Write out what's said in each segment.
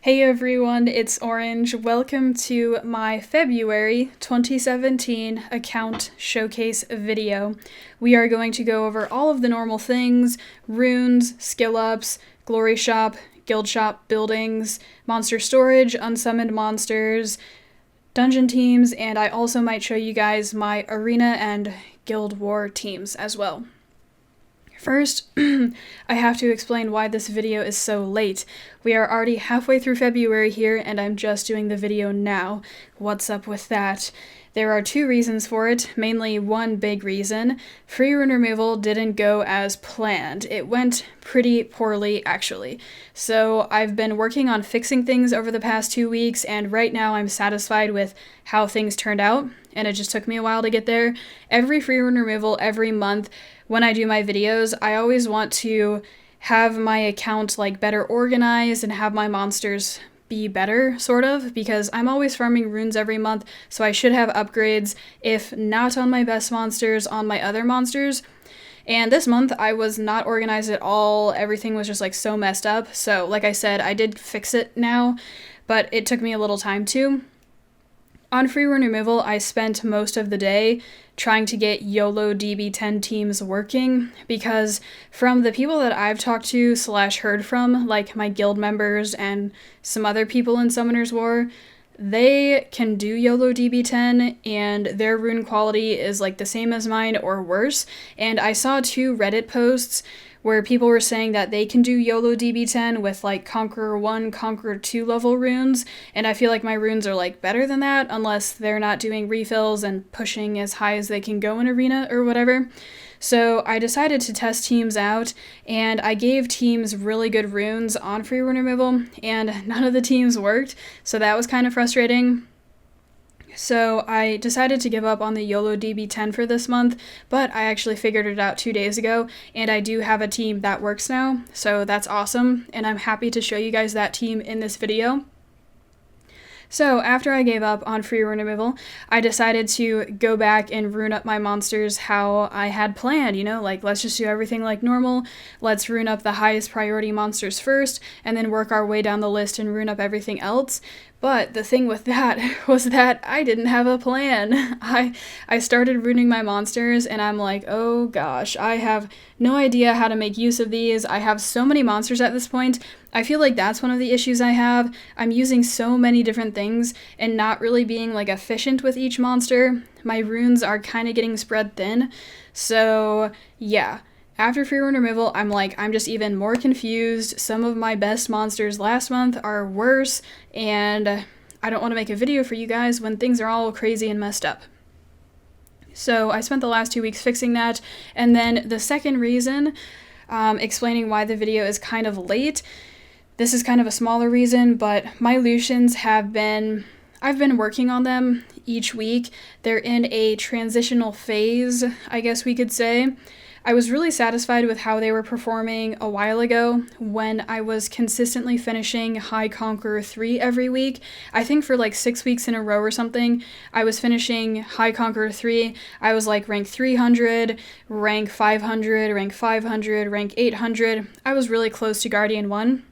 Hey everyone, it's Orange. Welcome to my February 2017 account showcase video. We are going to go over all of the normal things: runes, skill ups, glory shop, guild shop, buildings, monster storage, unsummoned monsters, dungeon teams, and I also might show you guys my arena and guild war teams as well. First, I have to explain why this video is so late. We are already halfway through February here, and I'm just doing the video now. What's up with that? There are two reasons for it, mainly one big reason. Free rune removal didn't go as planned. It went pretty poorly, actually. So I've been working on fixing things over the past 2 weeks, and right now I'm satisfied with how things turned out, and it just took me a while to get there. Every free rune removal, every month, when I do my videos, I always want to have my account better organized and have my monsters be better, sort of, because I'm always farming runes every month, so I should have upgrades, if not on my best monsters, on my other monsters. And this month I was not organized at all. Everything was just so messed up. So like I said, I did fix it now, but it took me a little time to. On free rune removal, I spent most of the day trying to get YOLO DB10 teams working, because from the people that I've talked to / heard from, like my guild members and some other people in Summoner's War, they can do YOLO DB10 and their rune quality is the same as mine or worse. And I saw 2 Reddit posts where people were saying that they can do YOLO DB10 with Conqueror 1, Conqueror 2 level runes, and I feel like my runes are better than that, unless they're not doing refills and pushing as high as they can go in arena or whatever. So I decided to test teams out, and I gave teams really good runes on free rune removal, and none of the teams worked, so that was kind of frustrating. So I decided to give up on the YOLO DB10 for this month, but I actually figured it out 2 days ago, and I do have a team that works now, so that's awesome, and I'm happy to show you guys that team in this video. So after I gave up on free rune removal, I decided to go back and rune up my monsters how I had planned, let's just do everything like normal. Let's rune up the highest priority monsters first, and then work our way down the list and rune up everything else. But the thing with that was that I didn't have a plan. I started runing my monsters, and I'm like, oh gosh, I have no idea how to make use of these. I have so many monsters at this point. I feel like that's one of the issues I have. I'm using so many different things and not really being efficient with each monster. My runes are kind of getting spread thin. So yeah. After free rune removal, I'm just even more confused. Some of my best monsters last month are worse, and I don't want to make a video for you guys when things are all crazy and messed up. So I spent the last 2 weeks fixing that, and then the second reason, explaining why the video is kind of late. This is kind of a smaller reason, but my Lucians I've been working on them each week. They're in a transitional phase, I guess we could say. I was really satisfied with how they were performing a while ago when I was consistently finishing High Conqueror 3 every week. I think for 6 weeks in a row or something, I was finishing High Conqueror 3. I was rank 300, rank 500, rank 500, rank 800. I was really close to Guardian 1.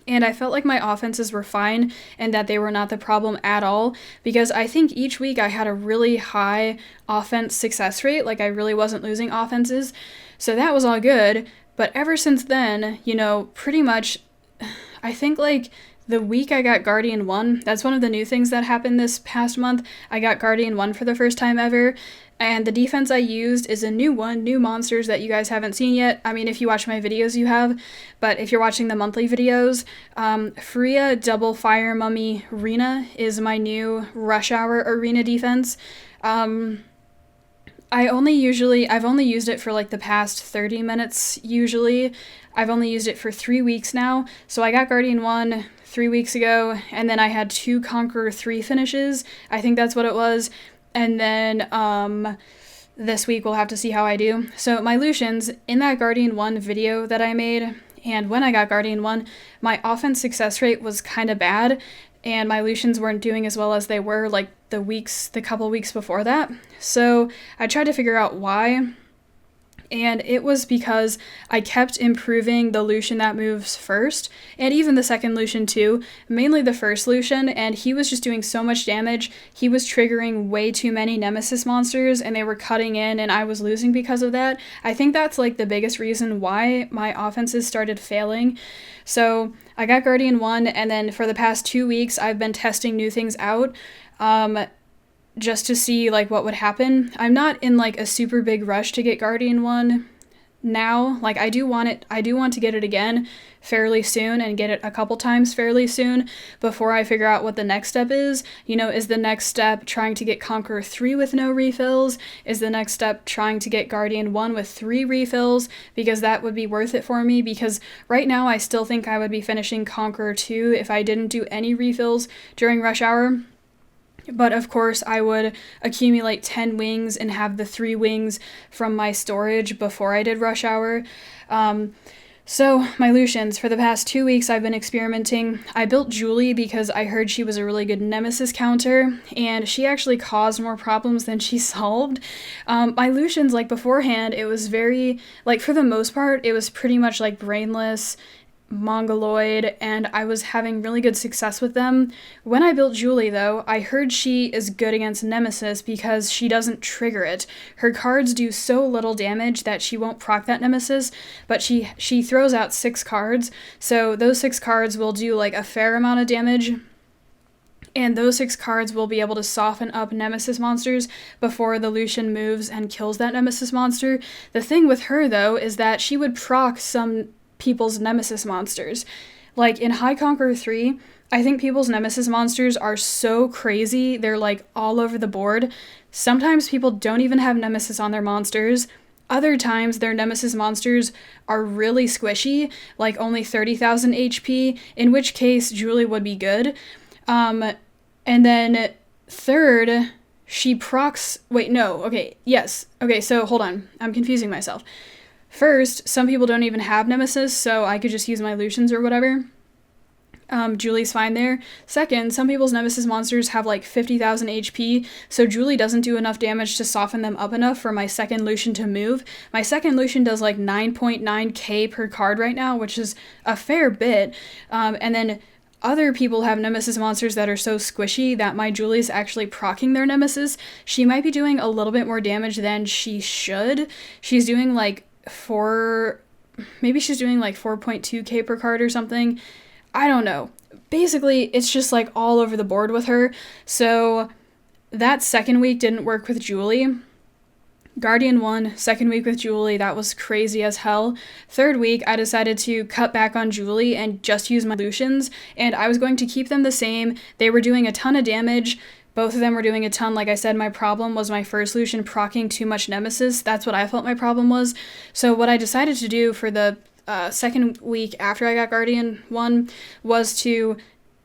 And I felt like my offenses were fine and that they were not the problem at all, because I think each week I had a really high offense success rate, I really wasn't losing offenses, so that was all good. But ever since then, pretty much, I think the week I got Guardian 1, that's one of the new things that happened this past month. I got Guardian 1 for the first time ever, and the defense I used is a new one, new monsters that you guys haven't seen yet. I mean, if you watch my videos, you have, but if you're watching the monthly videos, Freya Double Fire Mummy Rena is my new Rush Hour Arena defense. I've only used it for the past 30 minutes usually. I've only used it for 3 weeks now, so I got Guardian 1 3 weeks ago, and then I had 2 Conqueror 3 finishes. I think that's what it was. And then this week we'll have to see how I do. So my Lucians, in that Guardian 1 video that I made, and when I got Guardian 1, my offense success rate was kind of bad, and my Lucians weren't doing as well as they were the couple weeks before that. So I tried to figure out why. And it was because I kept improving the Lucian that moves first, and even the second Lucian too, mainly the first Lucian, and he was just doing so much damage. He was triggering way too many Nemesis monsters, and they were cutting in, and I was losing because of that. I think that's like the biggest reason why my offenses started failing. So I got Guardian 1, and then for the past 2 weeks, I've been testing new things out. Just to see like what would happen. I'm not in like a super big rush to get Guardian 1 now. Like I do want to get it again fairly soon and get it a couple times fairly soon before I figure out what the next step is. You know, is the next step trying to get Conqueror 3 with no refills? Is the next step trying to get Guardian 1 with 3 refills? Because that would be worth it for me, because right now I still think I would be finishing Conqueror 2 if I didn't do any refills during rush hour. But of course, I would accumulate 10 wings and have the 3 wings from my storage before I did rush hour. So my Lucians, for the past 2 weeks, I've been experimenting. I built Julie because I heard she was a really good Nemesis counter, and she actually caused more problems than she solved. My Lucians, like beforehand, it was very, like for the most part, it was pretty much like brainless, mongoloid, and I was having really good success with them. When I built Julie, though, I heard she is good against Nemesis because she doesn't trigger it. Her cards do so little damage that she won't proc that Nemesis, but she throws out 6 cards, so those 6 cards will do like a fair amount of damage. And those 6 cards will be able to soften up Nemesis monsters before the Lucian moves and kills that Nemesis monster. The thing with her, though, is that she would proc some people's Nemesis monsters. Like in High Conqueror 3, I think people's Nemesis monsters are so crazy, they're like all over the board. Sometimes people don't even have Nemesis on their monsters. Other times their Nemesis monsters are really squishy, like only 30,000 HP, in which case Julie would be good. And then third, she procs... Wait, no, okay, yes. Okay, so hold on, I'm confusing myself. First, some people don't even have Nemesis, so I could just use my Lucians or whatever. Julie's fine there. Second, some people's Nemesis monsters have like 50,000 HP, so Julie doesn't do enough damage to soften them up enough for my second Lucian to move. My second Lucian does like 9.9k per card right now, which is a fair bit. And then other people have Nemesis monsters that are so squishy that my Julie's actually proccing their Nemesis. She might be doing a little bit more damage than she should. She's doing like maybe she's doing like 4.2k per card or something. I don't know. Basically, it's just like all over the board with her. So that second week didn't work with Julie. Guardian 1, second week with Julie, that was crazy as hell. Third week, I decided to cut back on Julie and just use my Lucians, and I was going to keep them the same. They were doing a ton of damage. Both of them were doing a ton. Like I said, my problem was my first Lucian proccing too much Nemesis. That's what I felt my problem was. So what I decided to do for the second week after I got Guardian 1 was to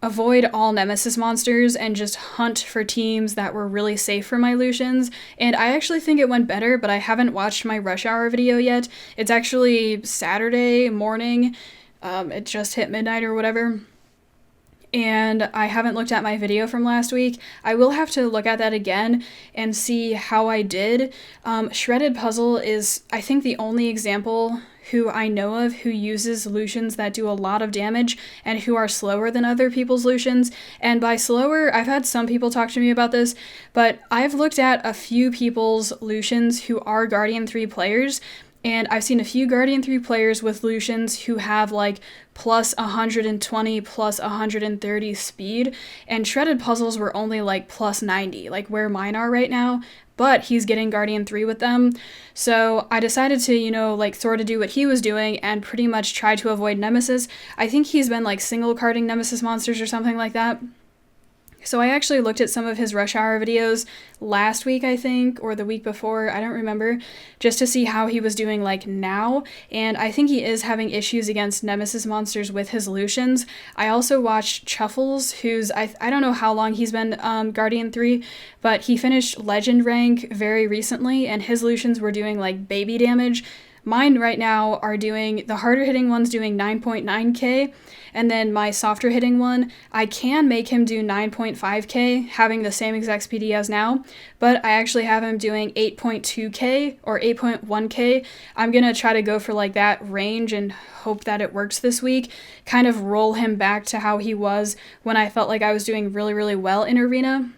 avoid all Nemesis monsters and just hunt for teams that were really safe for my Lucians. And I actually think it went better, but I haven't watched my rush hour video yet. It's actually Saturday morning. It just hit midnight or whatever. And I haven't looked at my video from last week. I will have to look at that again and see how I did. Shredded Puzzle is, I think, the only example who I know of who uses Lucians that do a lot of damage and who are slower than other people's Lucians. And by slower, I've had some people talk to me about this, but I've looked at a few people's Lucians who are Guardian 3 players, and I've seen a few Guardian 3 players with Lucians who have like plus 120, plus 130 speed, and Shredded Puzzles were only like plus 90, like where mine are right now, but he's getting Guardian 3 with them. So I decided to, like sort of do what he was doing and pretty much try to avoid Nemesis. I think he's been like single carding Nemesis monsters or something like that. So I actually looked at some of his rush hour videos last week, I think, or the week before, I don't remember, just to see how he was doing like now, and I think he is having issues against Nemesis monsters with his Lucians. I also watched Chuffles, who's, I don't know how long he's been Guardian 3, but he finished Legend rank very recently, and his Lucians were doing like baby damage. Mine right now are doing, the harder hitting one's doing 9.9k, and then my softer hitting one, I can make him do 9.5k, having the same exact speed he has now, but I actually have him doing 8.2k or 8.1k. I'm gonna try to go for like that range and hope that it works this week, kind of roll him back to how he was when I felt like I was doing really, really well in Arena.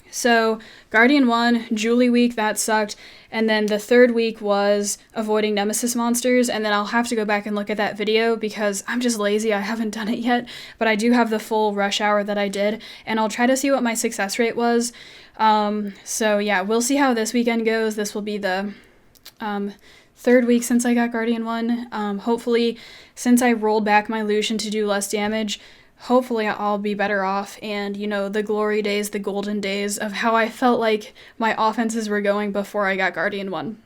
So Guardian 1, Julie week, that sucked, and then the third week was avoiding Nemesis monsters, and then I'll have to go back and look at that video because I'm just lazy, I haven't done it yet, but I do have the full rush hour that I did, and I'll try to see what my success rate was. So yeah, we'll see how this weekend goes. This will be the third week since I got Guardian 1. Hopefully, since I rolled back my Lucian to do less damage, hopefully I'll be better off, and, you know, the glory days, the golden days of how I felt like my offenses were going before I got Guardian 1.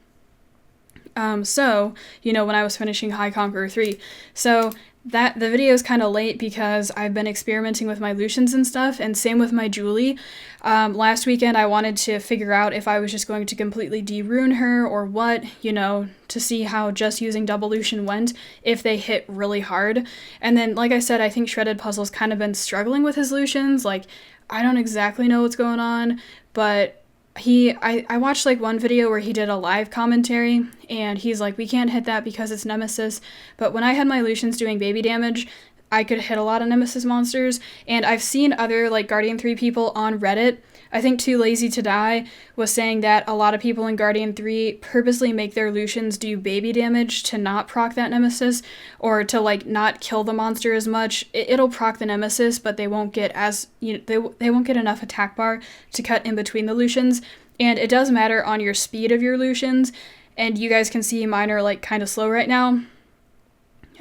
So, you know, when I was finishing High Conqueror 3. So that the video is kind of late because I've been experimenting with my Lucians and stuff, and same with my Julie. Last weekend I wanted to figure out if I was just going to completely de-rune her or what, you know, to see how just using double Lucian went, if they hit really hard. And then, like I said, I think Shredded Puzzle's kind of been struggling with his Lucians. Like, I don't exactly know what's going on, but I watched like one video where he did a live commentary, and he's like, we can't hit that because it's Nemesis, but when I had my Lucians doing baby damage, I could hit a lot of Nemesis monsters, and I've seen other like Guardian 3 people on Reddit. I think Too Lazy to Die was saying that a lot of people in Guardian 3 purposely make their Lucians do baby damage to not proc that Nemesis, or to like not kill the monster as much. It'll proc the Nemesis, but they won't get as, you know, they won't get enough attack bar to cut in between the Lucians, and it does matter on your speed of your Lucians, and you guys can see mine are like kind of slow right now.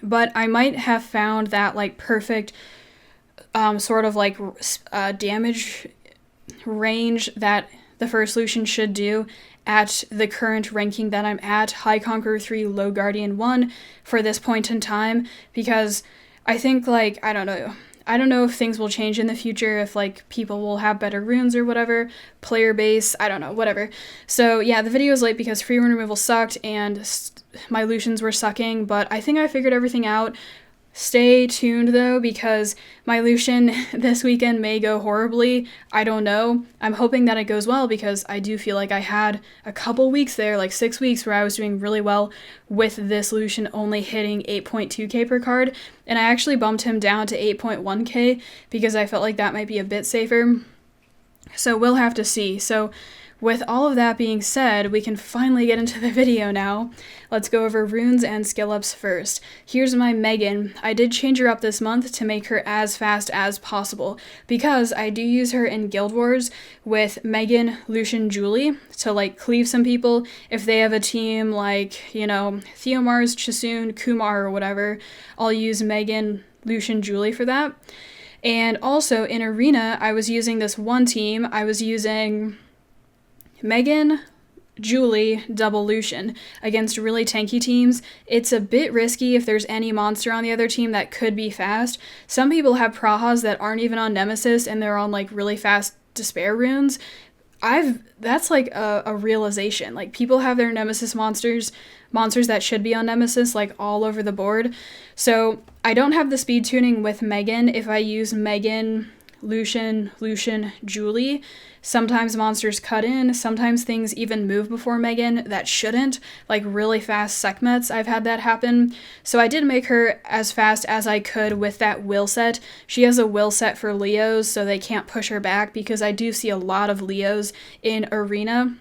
But I might have found that like perfect sort of like damage range that the first Lucian should do at the current ranking that I'm at, High Conqueror 3, Low Guardian 1, for this point in time, because I think, like, I don't know if things will change in the future, if like people will have better runes or whatever, player base, I don't know, whatever. So yeah, the video is late because free rune removal sucked and my Lucians were sucking, but I think I figured everything out. Stay tuned though, because my Lucian this weekend may go horribly. I don't know. I'm hoping that it goes well, because I do feel like I had a couple weeks there, like 6 weeks, where I was doing really well with this Lucian only hitting 8.2k per card, and I actually bumped him down to 8.1k because I felt like that might be a bit safer. So we'll have to see. So with all of that being said, we can finally get into the video now. Let's go over runes and skill ups first. Here's my Megan. I did change her up this month to make her as fast as possible, because I do use her in Guild Wars with Megan, Lucian, Julie to like cleave some people if they have a team like, you know, Theomars, Chisoon, Kumar, or whatever. I'll use Megan, Lucian, Julie for that. And also in Arena, I was using this one team. I was using Megan, Julie, double Lucian against really tanky teams. It's a bit risky if there's any monster on the other team that could be fast. Some people have Prahas that aren't even on Nemesis and they're on like really fast Despair runes. That's like a realization. Like, people have their Nemesis monsters that should be on Nemesis, like all over the board. So I don't have the speed tuning with Megan. If I use Megan, Lucian, Julie, sometimes monsters cut in, sometimes things even move before Megan that shouldn't, like really fast Sekhmets. I've had that happen. So I did make her as fast as I could with that will set. She has a will set for Leos, so they can't push her back, because I do see a lot of Leos in Arena.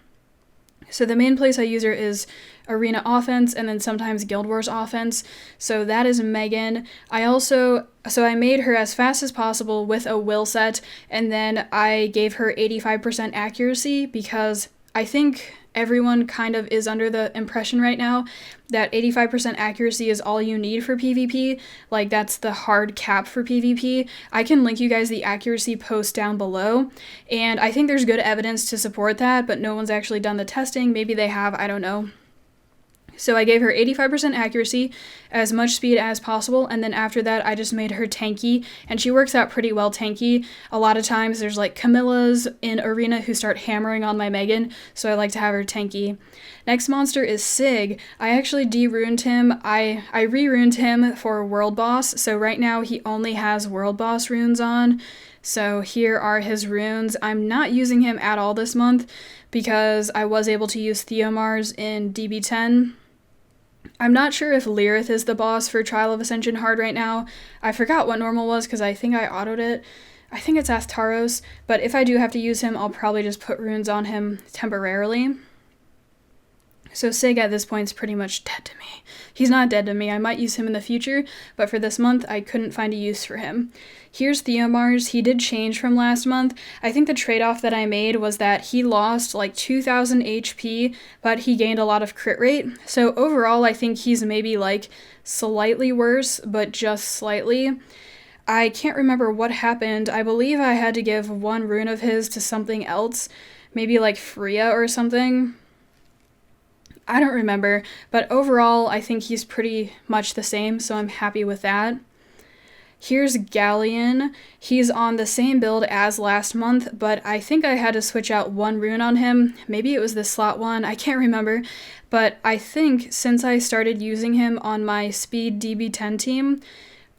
So the main place I use her is Arena offense, and then sometimes Guild Wars offense. So that is Megan. So I made her as fast as possible with a will set, and then I gave her 85% accuracy, because I think everyone kind of is under the impression right now that 85% accuracy is all you need for PvP. Like, that's the hard cap for PvP. I can link you guys the accuracy post down below, and I think there's good evidence to support that, but no one's actually done the testing. Maybe they have, I don't know. So I gave her 85% accuracy, as much speed as possible, and then after that I just made her tanky, and she works out pretty well tanky. A lot of times there's like Camillas in Arena who start hammering on my Megan, so I like to have her tanky. Next monster is Sig. I actually de-runed him. I re-runed him for World Boss, so right now he only has World Boss runes on. So here are his runes. I'm not using him at all this month because I was able to use Theomars in DB10. I'm not sure if Lyrith is the boss for Trial of Ascension Hard right now. I forgot what normal was because I think I autoed it. I think it's Athtaros, but if I do have to use him, I'll probably just put runes on him temporarily. So Sig at this point is pretty much dead to me. He's not dead to me. I might use him in the future, but for this month, I couldn't find a use for him. Here's Theomars. He did change from last month. I think the trade-off that I made was that he lost like 2,000 HP, but he gained a lot of crit rate. So overall, I think he's maybe like slightly worse, but just slightly. I can't remember what happened. I believe I had to give one rune of his to something else, maybe like Freya or something. I don't remember, but overall, I think he's pretty much the same, so I'm happy with that. Here's Galleon. He's on the same build as last month, but I think I had to switch out one rune on him. Maybe it was the slot one, I can't remember, but I think since I started using him on my speed DB10 team,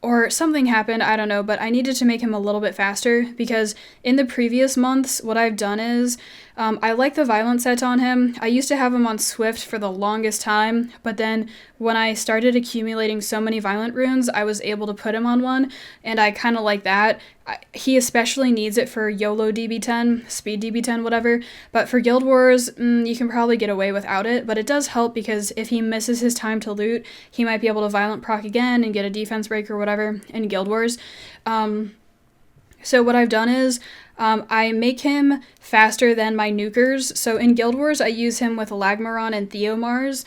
or something happened, I don't know, but I needed to make him a little bit faster because in the previous months, what I've done is I like the violent set on him. I used to have him on Swift for the longest time, but then when I started accumulating so many violent runes, I was able to put him on one, and I kind of like that. He especially needs it for YOLO DB10, Speed DB10, whatever, but for Guild Wars, you can probably get away without it, but it does help because if he misses his time to loot, he might be able to violent proc again and get a defense break or whatever in Guild Wars. So what I've done is I make him faster than my nukers. So in Guild Wars, I use him with Lagmaron and Theomars.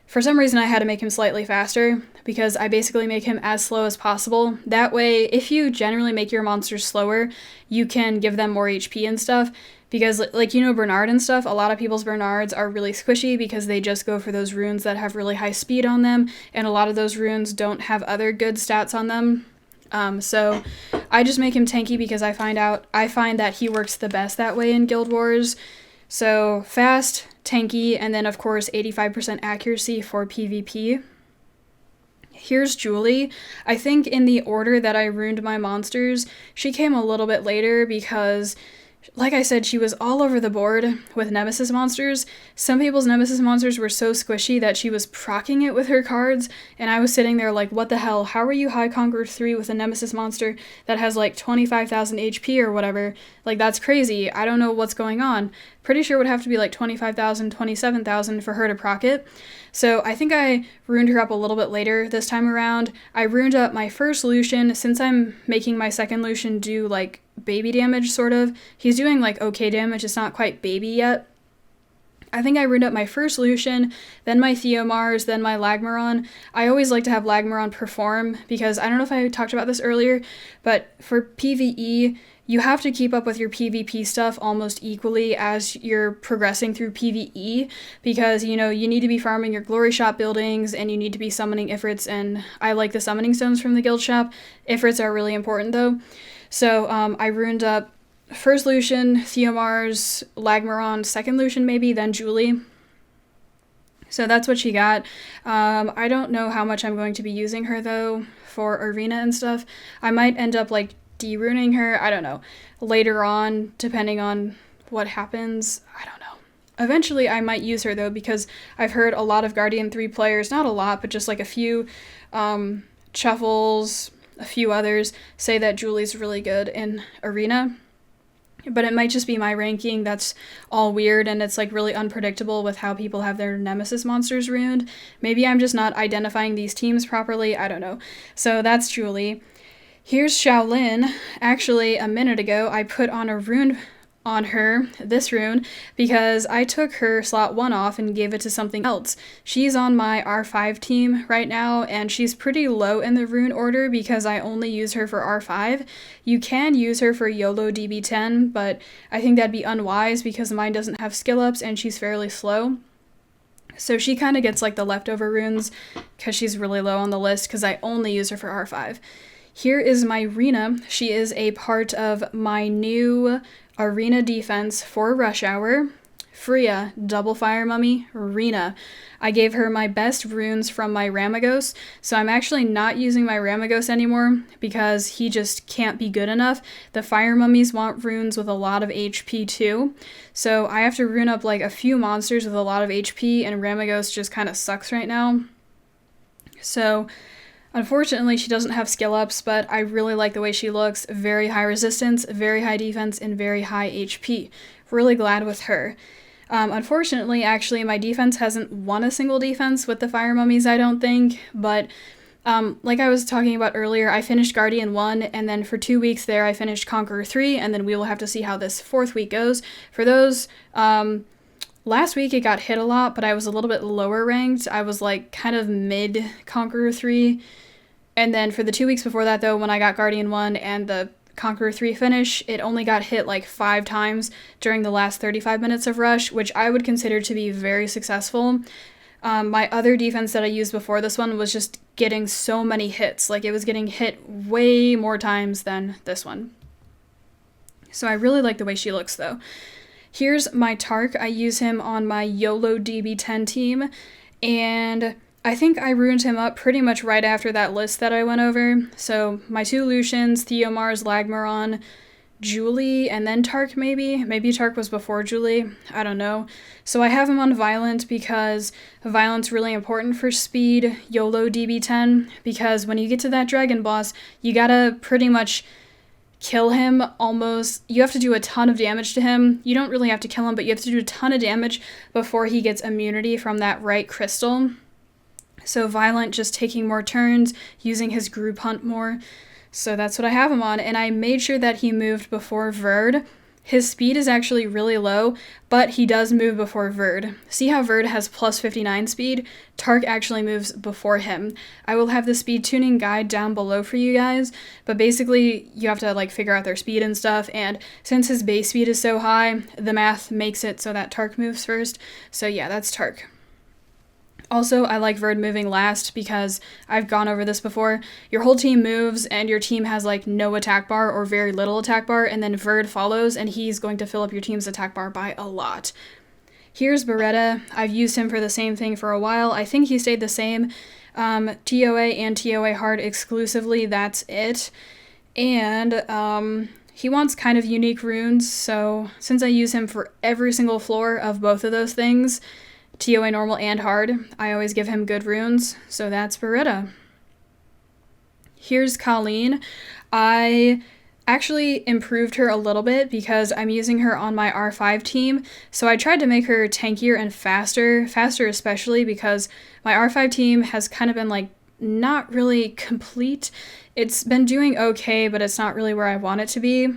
For some reason, I had to make him slightly faster because I basically make him as slow as possible. That way, if you generally make your monsters slower, you can give them more HP and stuff. Because, like, you know, Bernard and stuff, a lot of people's Bernards are really squishy because they just go for those runes that have really high speed on them, and a lot of those runes don't have other good stats on them. So I just make him tanky because I find that he works the best that way in Guild Wars. So fast, tanky, and then of course 85% accuracy for PvP. Here's Julie. I think in the order that I ruined my monsters, she came a little bit later because, like I said, she was all over the board with Nemesis monsters. Some people's Nemesis monsters were so squishy that she was proccing it with her cards, and I was sitting there like, what the hell? How are you High Conqueror 3 with a Nemesis monster that has like 25,000 HP or whatever? Like, that's crazy. I don't know what's going on. Pretty sure it would have to be like 25,000, 27,000 for her to proc it. So I think I ruined her up a little bit later this time around. I ruined up my first Lucian. Since I'm making my second Lucian do like baby damage, sort of. He's doing like okay damage, it's not quite baby yet. I think I ruined up my first Lucian, then my Theomars, then my Lagmaron. I always like to have Lagmaron perform because I don't know if I talked about this earlier, but for PvE, you have to keep up with your PvP stuff almost equally as you're progressing through PvE because, you know, you need to be farming your glory shop buildings and you need to be summoning Ifrits, and I like the summoning stones from the guild shop. Ifrits are really important though. So I ruined up first Lucian, Theomars, Lagmaron, second Lucian maybe, then Julie. So that's what she got. I don't know how much I'm going to be using her though for arena and stuff. I might end up like de-runing her, I don't know, later on, depending on what happens. I don't know. Eventually I might use her though because I've heard a lot of Guardian 3 players, not a lot, but just like a few, Chuffles, a few others, say that Julie's really good in arena. But it might just be my ranking that's all weird and it's like really unpredictable with how people have their Nemesis monsters ruined. Maybe I'm just not identifying these teams properly, I don't know. So that's Julie. Here's Shaolin. Actually, a minute ago, I put on a rune on her, this rune, because I took her slot 1 off and gave it to something else. She's on my R5 team right now, and she's pretty low in the rune order because I only use her for R5. You can use her for YOLO DB10, but I think that'd be unwise because mine doesn't have skill ups and she's fairly slow. So she kind of gets like the leftover runes because she's really low on the list because I only use her for R5. Here is my Rena. She is a part of my new arena defense for Rush Hour. Freya, Double Fire Mummy, Rena. I gave her my best runes from my Ramagos, so I'm actually not using my Ramagos anymore because he just can't be good enough. The Fire Mummies want runes with a lot of HP too, so I have to rune up like a few monsters with a lot of HP, and Ramagos just kind of sucks right now. So unfortunately, she doesn't have skill ups, but I really like the way she looks. Very high resistance, very high defense, and very high HP. Really glad with her. Unfortunately, actually, my defense hasn't won a single defense with the Fire Mummies, I don't think, but like I was talking about earlier, I finished Guardian 1, and then for 2 weeks there I finished Conqueror 3, and then we will have to see how this 4th week goes. For those, last week it got hit a lot, but I was a little bit lower ranked. I was like kind of mid Conqueror 3, and then for the 2 weeks before that though, when I got Guardian 1 and the Conqueror 3 finish, it only got hit like 5 times during the last 35 minutes of Rush, which I would consider to be very successful. My other defense that I used before this one was just getting so many hits. Like, it was getting hit way more times than this one. So I really like the way she looks, though. Here's my Tark. I use him on my YOLO DB10 team, and I think I ruined him up pretty much right after that list that I went over. So my 2 Lucians, Theomars, Lagmaron, Julie, and then Tark maybe. Maybe Tark was before Julie. I don't know. So I have him on Violent because Violent's really important for speed, YOLO DB10, because when you get to that dragon boss, you gotta pretty much kill him almost. You have to do a ton of damage to him. You don't really have to kill him, but you have to do a ton of damage before he gets immunity from that right crystal. So Violent just taking more turns, using his group hunt more. So that's what I have him on, and I made sure that he moved before Verd. His speed is actually really low, but he does move before Verd. See how Verd has plus 59 speed? Tark actually moves before him. I will have the speed tuning guide down below for you guys, but basically you have to like figure out their speed and stuff, and since his base speed is so high, the math makes it so that Tark moves first. So yeah, that's Tark. Also, I like Verd moving last because I've gone over this before. Your whole team moves and your team has like no attack bar or very little attack bar, and then Verd follows and he's going to fill up your team's attack bar by a lot. Here's Beretta. I've used him for the same thing for a while. I think he stayed the same. TOA and TOA hard exclusively, that's it. And he wants kind of unique runes, so since I use him for every single floor of both of those things, TOA normal and hard, I always give him good runes, so that's Beretta. Here's Colleen. I actually improved her a little bit because I'm using her on my R5 team, so I tried to make her tankier and faster especially because my R5 team has kind of been like not really complete. It's been doing okay, but it's not really where I want it to be,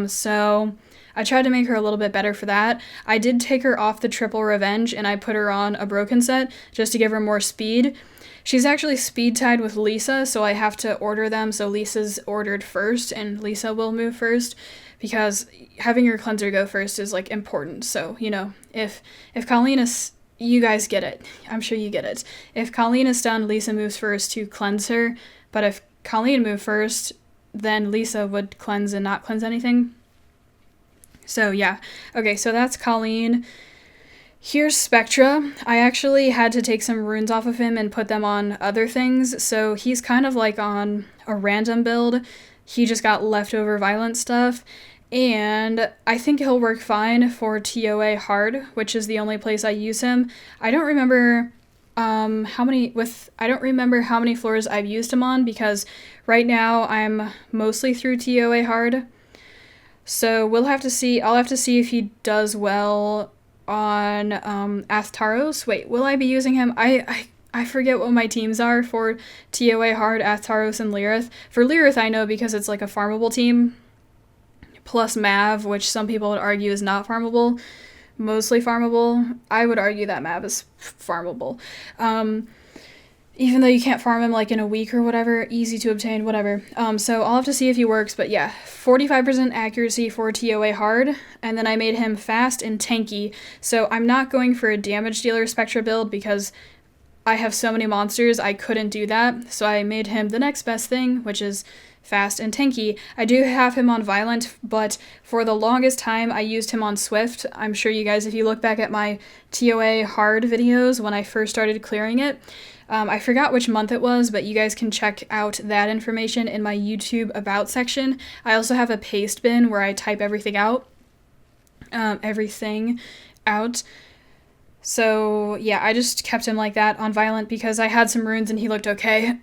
so I tried to make her a little bit better for that. I did take her off the triple revenge and I put her on a broken set just to give her more speed. She's actually speed tied with Lisa, so I have to order them, so Lisa's ordered first and Lisa will move first because having your cleanser go first is like important. So, you know, if Colleen is, you guys get it. I'm sure you get it. If Colleen is stunned, Lisa moves first to cleanse her, but if Colleen moved first, then Lisa would cleanse and not cleanse anything. So yeah, okay, so that's Colleen. Here's Spectra. I actually had to take some runes off of him and put them on other things, so he's kind of like on a random build. He just got leftover violent stuff, and I think he'll work fine for TOA hard, which is the only place I use him. I don't remember how many floors I've used him on because right now I'm mostly through TOA hard. So we'll have to see. I'll have to see if he does well on Athtaros. Wait, will I be using him? I forget what my teams are for TOA hard, Athtaros, and Lirith. For Lirith, I know because it's like a farmable team, plus Mav, which some people would argue is not farmable. Mostly farmable. I would argue that Mav is farmable. even though you can't farm him like in a week or whatever, easy to obtain, whatever. So I'll have to see if he works, but yeah, 45% accuracy for TOA hard, and then I made him fast and tanky. So I'm not going for a damage dealer Spectra build because I have so many monsters, I couldn't do that. So I made him the next best thing, which is fast and tanky. I do have him on Violent, but for the longest time I used him on Swift. I'm sure you guys, if you look back at my TOA hard videos when I first started clearing it, I forgot which month it was, but you guys can check out that information in my YouTube About section. I also have a paste bin where I type everything out. So yeah, I just kept him like that on Violent because I had some runes and he looked okay.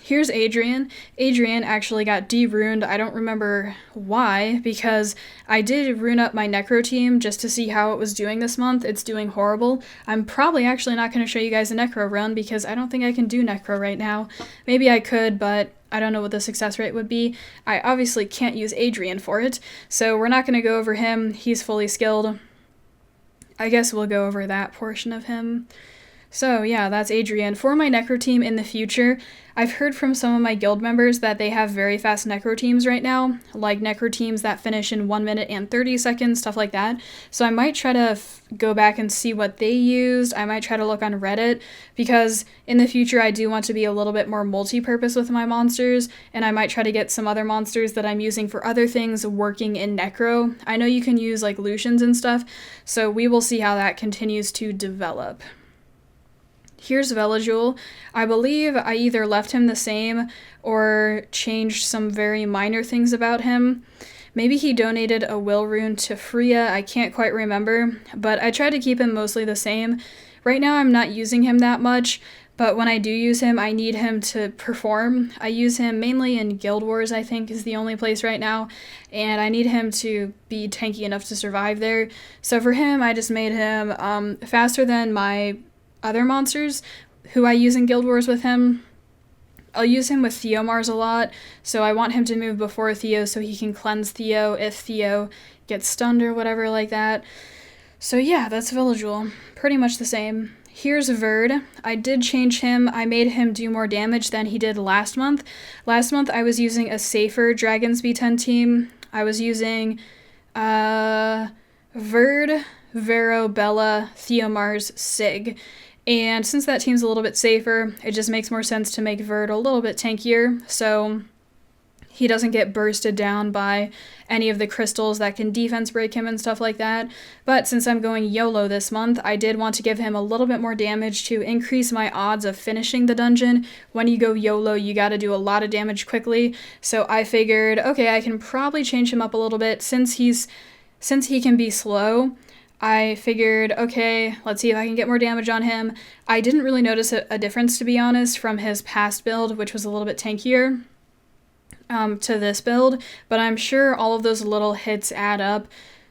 Here's Adrian. Adrian actually got de-runed. I don't remember why, because I did rune up my Necro team just to see how it was doing this month. It's doing horrible. I'm probably actually not going to show you guys a Necro run because I don't think I can do Necro right now. Maybe I could, but I don't know what the success rate would be. I obviously can't use Adrian for it, so we're not going to go over him. He's fully skilled. I guess we'll go over that portion of him. So yeah, that's Adrian. For my Necro team in the future, I've heard from some of my guild members that they have very fast Necro teams right now, like Necro teams that finish in 1 minute and 30 seconds, stuff like that. So I might try to go back and see what they used. I might try to look on Reddit, because in the future I do want to be a little bit more multi-purpose with my monsters, and I might try to get some other monsters that I'm using for other things working in Necro. I know you can use like Lucians and stuff, so we will see how that continues to develop. Here's Veligul. I believe I either left him the same or changed some very minor things about him. Maybe he donated a will rune to Freya, I can't quite remember, but I tried to keep him mostly the same. Right now I'm not using him that much, but when I do use him, I need him to perform. I use him mainly in Guild Wars, I think, is the only place right now, and I need him to be tanky enough to survive there. So for him, I just made him faster than my other monsters who I use in Guild Wars with him. I'll use him with Theomars a lot, so I want him to move before Theo so he can cleanse Theo if Theo gets stunned or whatever like that. So yeah, that's Veligul. Pretty much the same. Here's Verd. I did change him. I made him do more damage than he did last month. Last month I was using a safer Dragon's B10 team. I was using Verd, Vero, Bella, Theomars, Sig. And since that team's a little bit safer, it just makes more sense to make Verd a little bit tankier, so he doesn't get bursted down by any of the crystals that can defense break him and stuff like that. But since I'm going YOLO this month, I did want to give him a little bit more damage to increase my odds of finishing the dungeon. When you go YOLO, you gotta do a lot of damage quickly, so I figured, okay, I can probably change him up a little bit since he can be slow. I figured, okay, let's see if I can get more damage on him. I didn't really notice a difference, to be honest, from his past build, which was a little bit tankier, to this build, but I'm sure all of those little hits add up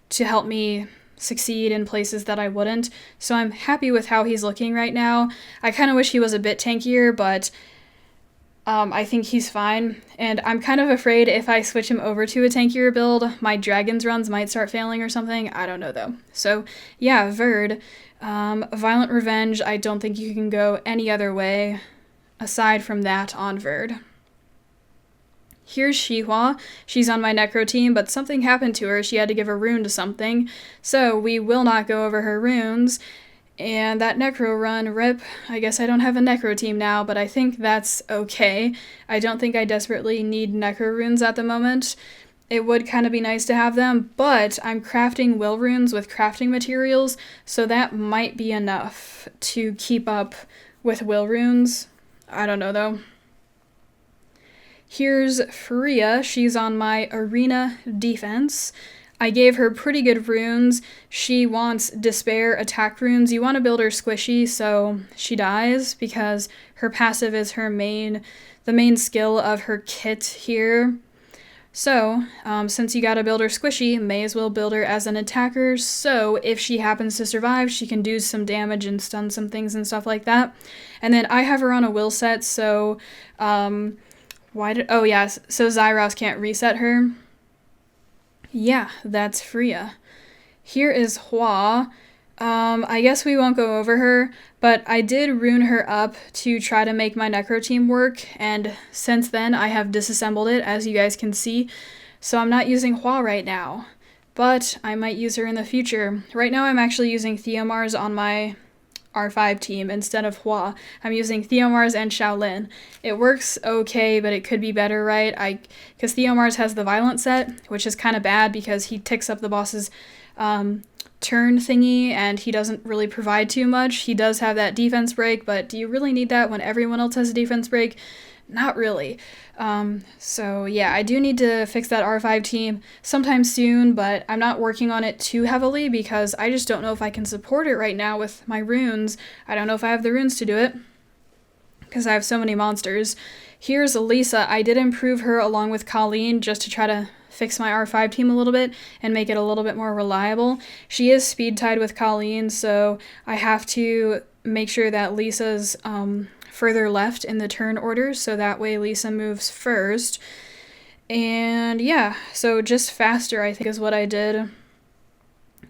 to help me succeed in places that I wouldn't. So I'm happy with how he's looking right now. I kind of wish he was a bit tankier, but I think he's fine, and I'm kind of afraid if I switch him over to a tankier build, my Dragons runs might start failing or something. I don't know, though. So, yeah, Verd. Violent Revenge, I don't think you can go any other way aside from that on Verd. Here's Shihua. She's on my Necro team, but something happened to her. She had to give a rune to something, so we will not go over her runes. And that Necro run, rip, I guess I don't have a Necro team now, but I think that's okay. I don't think I desperately need Necro runes at the moment. It would kind of be nice to have them, but I'm crafting will runes with crafting materials, so that might be enough to keep up with will runes. I don't know, though. Here's Freya. She's on my arena defense. I gave her pretty good runes. She wants Despair attack runes. You want to build her squishy so she dies, because her passive is the main skill of her kit here. So, since you gotta build her squishy, may as well build her as an attacker, so if she happens to survive, she can do some damage and stun some things and stuff like that. And then I have her on a will set, so, so Zyros can't reset her. Yeah, that's Freya. Here is Hua. I guess we won't go over her, but I did rune her up to try to make my necro team work, and since then I have disassembled it, as you guys can see, so I'm not using Hua right now, but I might use her in the future. Right now I'm actually using Theomars on my R5 team instead of Hua. I'm using Theomars and Shaolin. It works okay, but it could be better, right? Because Theomars has the violent set, which is kind of bad because he ticks up the boss's turn thingy and he doesn't really provide too much. He does have that defense break, but do you really need that when everyone else has a defense break? Not really. So yeah, I do need to fix that R5 team sometime soon, but I'm not working on it too heavily because I just don't know if I can support it right now with my runes. I don't know if I have the runes to do it because I have so many monsters. Here's Elisa. I did improve her along with Colleen just to try to fix my R5 team a little bit and make it a little bit more reliable. She is speed tied with Colleen, so I have to make sure that Lisa's further left in the turn order, so that way Lisa moves first. And yeah, so just faster, I think, is what I did.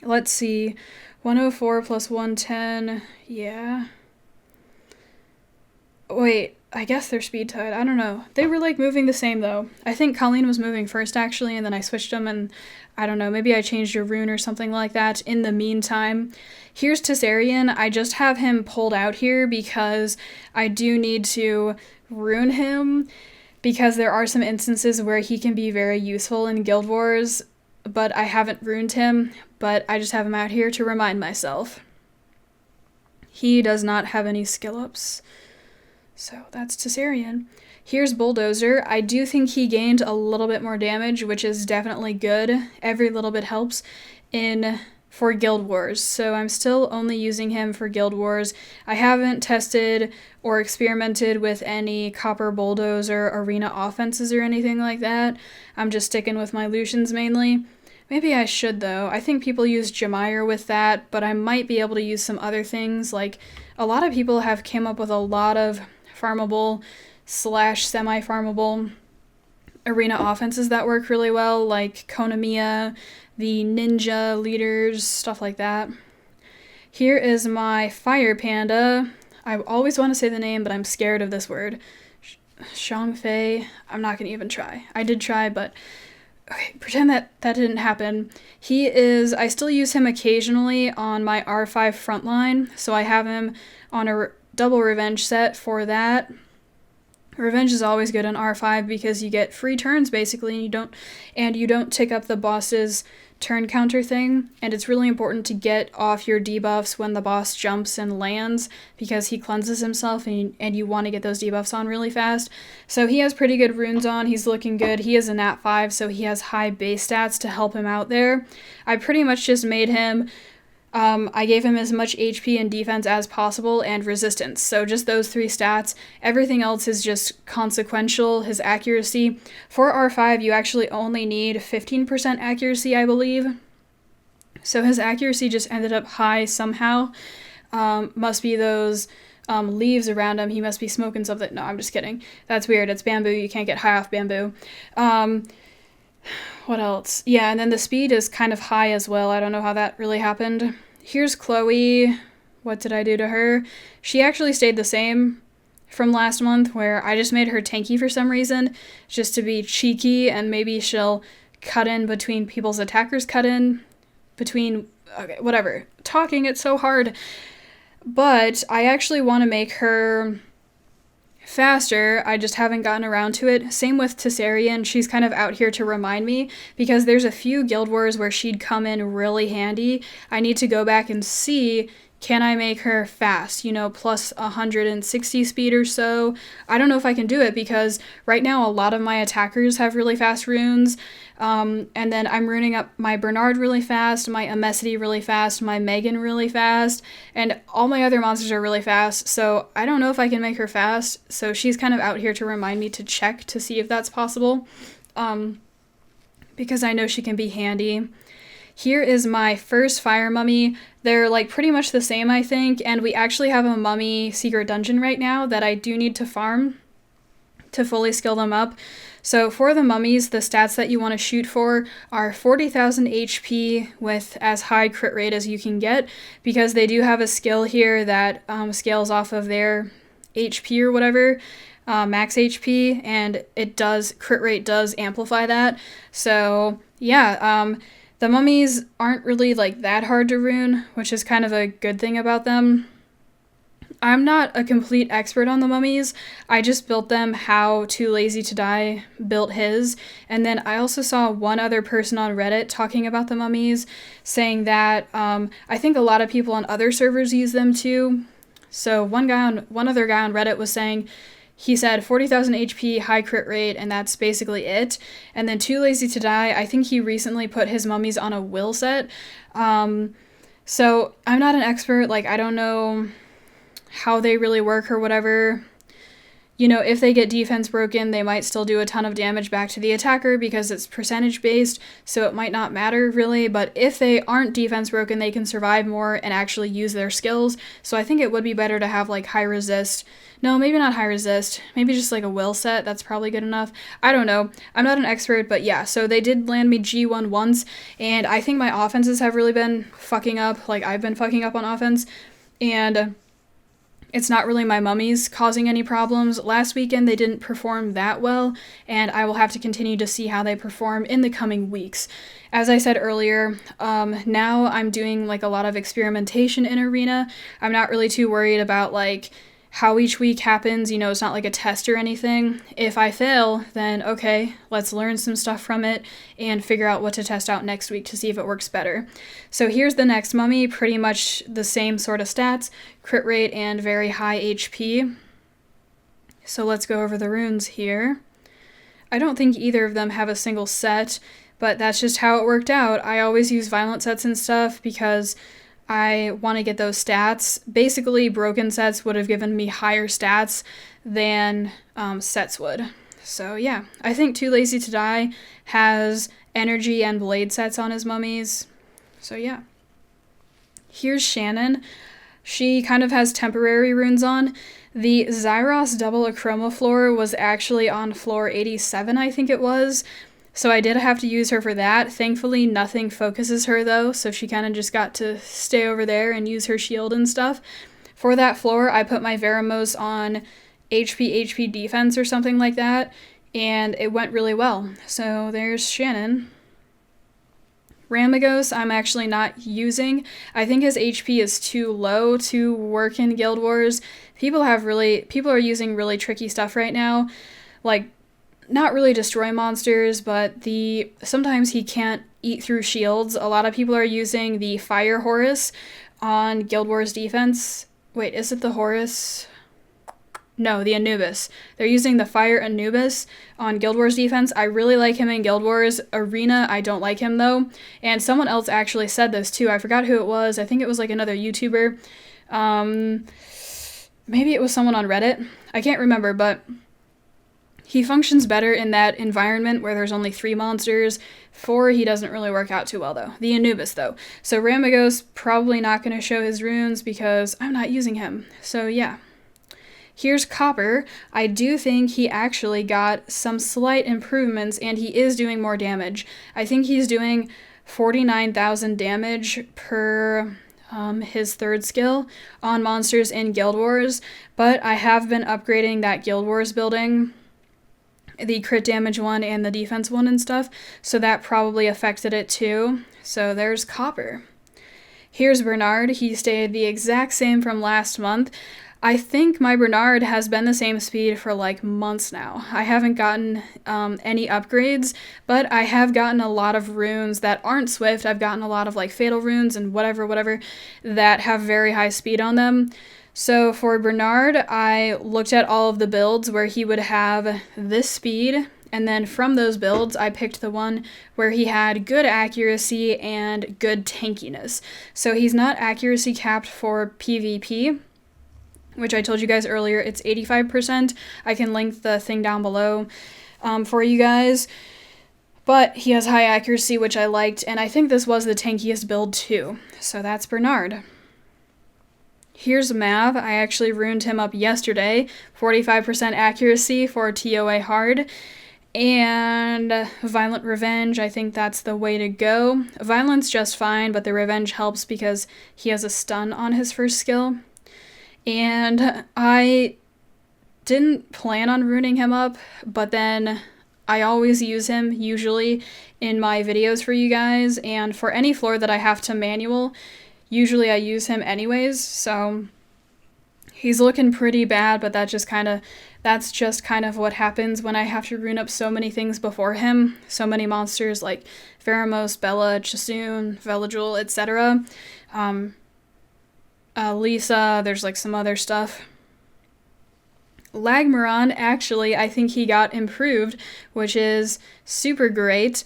Let's see, 104 plus 110, yeah. Wait, I guess they're speed tied. I don't know. They were like moving the same though. I think Colleen was moving first actually, and then I switched them, and I don't know, maybe I changed a rune or something like that in the meantime. Here's Tessarian. I just have him pulled out here because I do need to rune him because there are some instances where he can be very useful in Guild Wars, but I haven't runed him, but I just have him out here to remind myself. He does not have any skill ups. So that's Tessarian. Here's Bulldozer. I do think he gained a little bit more damage, which is definitely good. Every little bit helps for Guild Wars, so I'm still only using him for Guild Wars. I haven't tested or experimented with any Copper Bulldozer arena offenses or anything like that. I'm just sticking with my Lucians mainly. Maybe I should though. I think people use Jamire with that, but I might be able to use some other things. Like, a lot of people have came up with a lot of farmable / semi-farmable arena offenses that work really well, like Konamiya, the ninja leaders, stuff like that. Here is my fire panda. I always want to say the name, but I'm scared of this word. Shangfei. I'm not going to even try. I did try, but okay, pretend that didn't happen. I still use him occasionally on my R5 frontline, so I have him on a double revenge set for that. Revenge is always good on R5 because you get free turns basically, and you don't tick up the boss's turn counter thing, and it's really important to get off your debuffs when the boss jumps and lands because he cleanses himself, and you want to get those debuffs on really fast. So he has pretty good runes on, he's looking good. He is a nat 5, so he has high base stats to help him out there. I pretty much just made him I gave him as much HP and defense as possible and resistance. So just those 3 stats. Everything else is just consequential. His accuracy. For R5, you actually only need 15% accuracy, I believe. So his accuracy just ended up high somehow. Must be those leaves around him. He must be smoking something. No, I'm just kidding. That's weird. It's bamboo. You can't get high off bamboo. What else? Yeah, and then the speed is kind of high as well. I don't know how that really happened. Here's Chloe. What did I do to her? She actually stayed the same from last month, where I just made her tanky for some reason, just to be cheeky, and maybe she'll cut in between people's attackers, okay, whatever. Talking, it's so hard. But I actually want to make her faster. I just haven't gotten around to it. Same with Tessarian. She's kind of out here to remind me because there's a few Guild Wars where she'd come in really handy. I need to go back and see, can I make her fast? Plus 160 speed or so. I don't know if I can do it because right now a lot of my attackers have really fast runes. And then I'm runing up my Bernard really fast, my Amesity really fast, my Megan really fast, and all my other monsters are really fast, so I don't know if I can make her fast, so she's kind of out here to remind me to check to see if that's possible, because I know she can be handy. Here is my first fire mummy. They're like pretty much the same, I think, and we actually have a mummy secret dungeon right now that I do need to farm, to fully skill them up. So for the mummies, the stats that you want to shoot for are 40,000 HP with as high crit rate as you can get, because they do have a skill here that scales off of their HP or whatever, max HP, and crit rate does amplify that. So yeah, the mummies aren't really like that hard to rune, which is kind of a good thing about them. I'm not a complete expert on the mummies. I just built them how Too Lazy to Die built his. And then I also saw one other person on Reddit talking about the mummies, saying that I think a lot of people on other servers use them too. So one other guy on Reddit was saying, he said 40,000 HP, high crit rate, and that's basically it. And then Too Lazy to Die, I think he recently put his mummies on a will set. So I'm not an expert, like I don't know how they really work or whatever. You know, if they get defense broken, they might still do a ton of damage back to the attacker because it's percentage based, so it might not matter really, but if they aren't defense broken, they can survive more and actually use their skills. So I think it would be better to have like high resist. No, maybe not high resist, maybe just like a will set, that's probably good enough. I don't know, I'm not an expert, but yeah, so they did land me G1 once, and I think my offenses have really been fucking up, like I've been fucking up on offense, and it's not really my mummies causing any problems. Last weekend they didn't perform that well, and I will have to continue to see how they perform in the coming weeks. As I said earlier, now I'm doing like a lot of experimentation in Arena. I'm not really too worried about like how each week happens, you know, it's not like a test or anything. If I fail, then okay, let's learn some stuff from it and figure out what to test out next week to see if it works better. So here's the next mummy, pretty much the same sort of stats, crit rate and very high HP. So let's go over the runes here. I don't think either of them have a single set, but that's just how it worked out. I always use violent sets and stuff because I want to get those stats. Basically, broken sets would have given me higher stats than sets would. So yeah, I think Too Lazy to Die has energy and blade sets on his mummies. So yeah. Here's Shannon. She kind of has temporary runes on. The Zyros double Achroma floor was actually on floor 87, I think it was. So I did have to use her for that. Thankfully, nothing focuses her though, so she kind of just got to stay over there and use her shield and stuff. For that floor, I put my Veramos on HP defense or something like that, and it went really well. So there's Shannon. Ramagos I'm actually not using. I think his HP is too low to work in Guild Wars. People are using really tricky stuff right now, like not really destroy monsters, but sometimes he can't eat through shields. A lot of people are using the Fire Horus on Guild Wars defense. Wait, is it the Horus? No, the Anubis. They're using the Fire Anubis on Guild Wars defense. I really like him in Guild Wars. Arena, I don't like him though. And someone else actually said this too. I forgot who it was. I think it was like another YouTuber. Maybe it was someone on Reddit. I can't remember, but he functions better in that environment where there's only 3 monsters. 4, he doesn't really work out too well, though. The Anubis, though. So Ramagos, probably not going to show his runes because I'm not using him. So yeah. Here's Copper. I do think he actually got some slight improvements, and he is doing more damage. I think he's doing 49,000 damage per his 3rd skill on monsters in Guild Wars, but I have been upgrading that Guild Wars building, the crit damage one and the defense one and stuff, so that probably affected it too. So there's Copper. Here's Bernard. He stayed the exact same from last month. I think my Bernard has been the same speed for like months now. I haven't gotten any upgrades, but I have gotten a lot of runes that aren't Swift. I've gotten a lot of like Fatal runes and whatever that have very high speed on them. So for Bernard, I looked at all of the builds where he would have this speed, and then from those builds, I picked the one where he had good accuracy and good tankiness. So he's not accuracy capped for PvP, which I told you guys earlier, it's 85%. I can link the thing down below for you guys. But he has high accuracy, which I liked, and I think this was the tankiest build too. So that's Bernard. Here's Mav. I actually runed him up yesterday. 45% accuracy for TOA hard. And Violent Revenge, I think that's the way to go. Violence just fine, but the Revenge helps because he has a stun on his first skill. And I didn't plan on runing him up, but then I always use him, usually, in my videos for you guys, and for any floor that I have to manual, usually I use him anyways, so he's looking pretty bad, but that's just kind of what happens when I have to rune up so many things before him. So many monsters like Pheromos, Bella, Chasoon, Velajul, etc. Lisa, there's like some other stuff. Lagmaron, actually, I think he got improved, which is super great.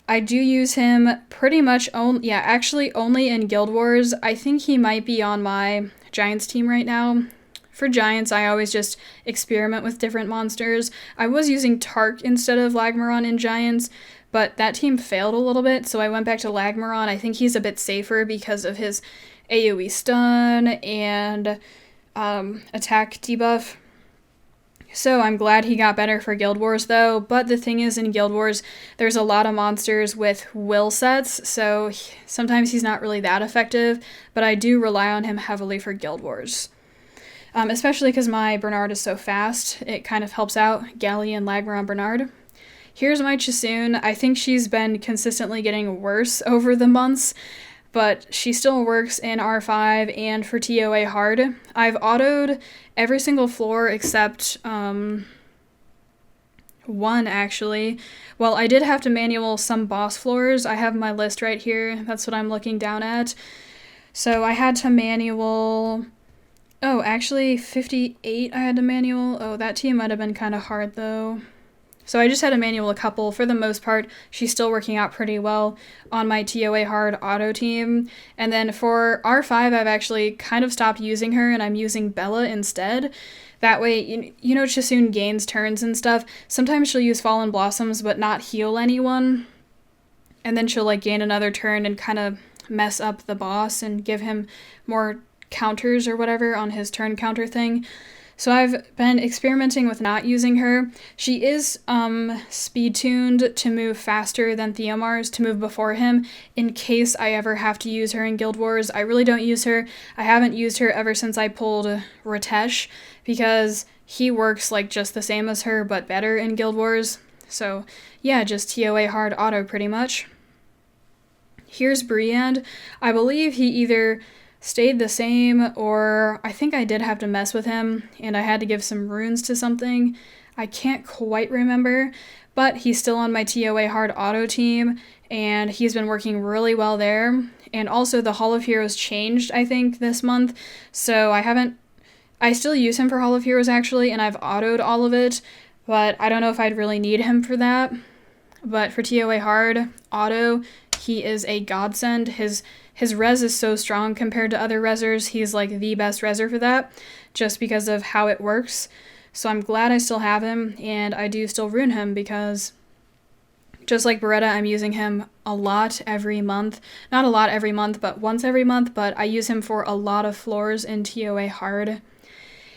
I do use him pretty much only in Guild Wars. I think he might be on my Giants team right now. For Giants, I always just experiment with different monsters. I was using Tark instead of Lagmaron in Giants, but that team failed a little bit, so I went back to Lagmaron. I think he's a bit safer because of his AoE stun and attack debuff. So I'm glad he got better for Guild Wars though, but the thing is in Guild Wars, there's a lot of monsters with will sets, so sometimes he's not really that effective, but I do rely on him heavily for Guild Wars. Especially because my Bernard is so fast, it kind of helps out Galleon, Lagmaron, Bernard. Here's my Chasoon. I think she's been consistently getting worse over the months, but she still works in R5 and for TOA hard. I've autoed every single floor except one, actually. Well, I did have to manual some boss floors. I have my list right here. That's what I'm looking down at. So I had to manual... Oh, actually, 58 I had to manual. Oh, that team might have been kind of hard, though. So I just had to manual a couple. For the most part, she's still working out pretty well on my TOA hard auto team. And then for R5, I've actually kind of stopped using her, and I'm using Bella instead. That way, you know Chasoon gains turns and stuff. Sometimes she'll use Fallen Blossoms, but not heal anyone. And then she'll, like, gain another turn and kind of mess up the boss and give him more counters or whatever on his turn counter thing. So I've been experimenting with not using her. She is speed tuned to move faster than Theomar's, to move before him, in case I ever have to use her in Guild Wars. I really don't use her. I haven't used her ever since I pulled Ritesh, because he works like just the same as her, but better in Guild Wars. So yeah, just TOA hard auto pretty much. Here's Briand. I believe he either stayed the same, or I think I did have to mess with him, and I had to give some runes to something. I can't quite remember, but he's still on my TOA hard auto team, and he's been working really well there. And also the Hall of Heroes changed, I think, this month, so I still use him for Hall of Heroes, actually, and I've autoed all of it, but I don't know if I'd really need him for that. But for TOA hard auto, he is a godsend. His res is so strong compared to other resers. He's like the best reser for that, just because of how it works. So I'm glad I still have him, and I do still rune him because just like Beretta, I'm using him a lot every month. Not a lot every month, but once every month, but I use him for a lot of floors in TOA hard.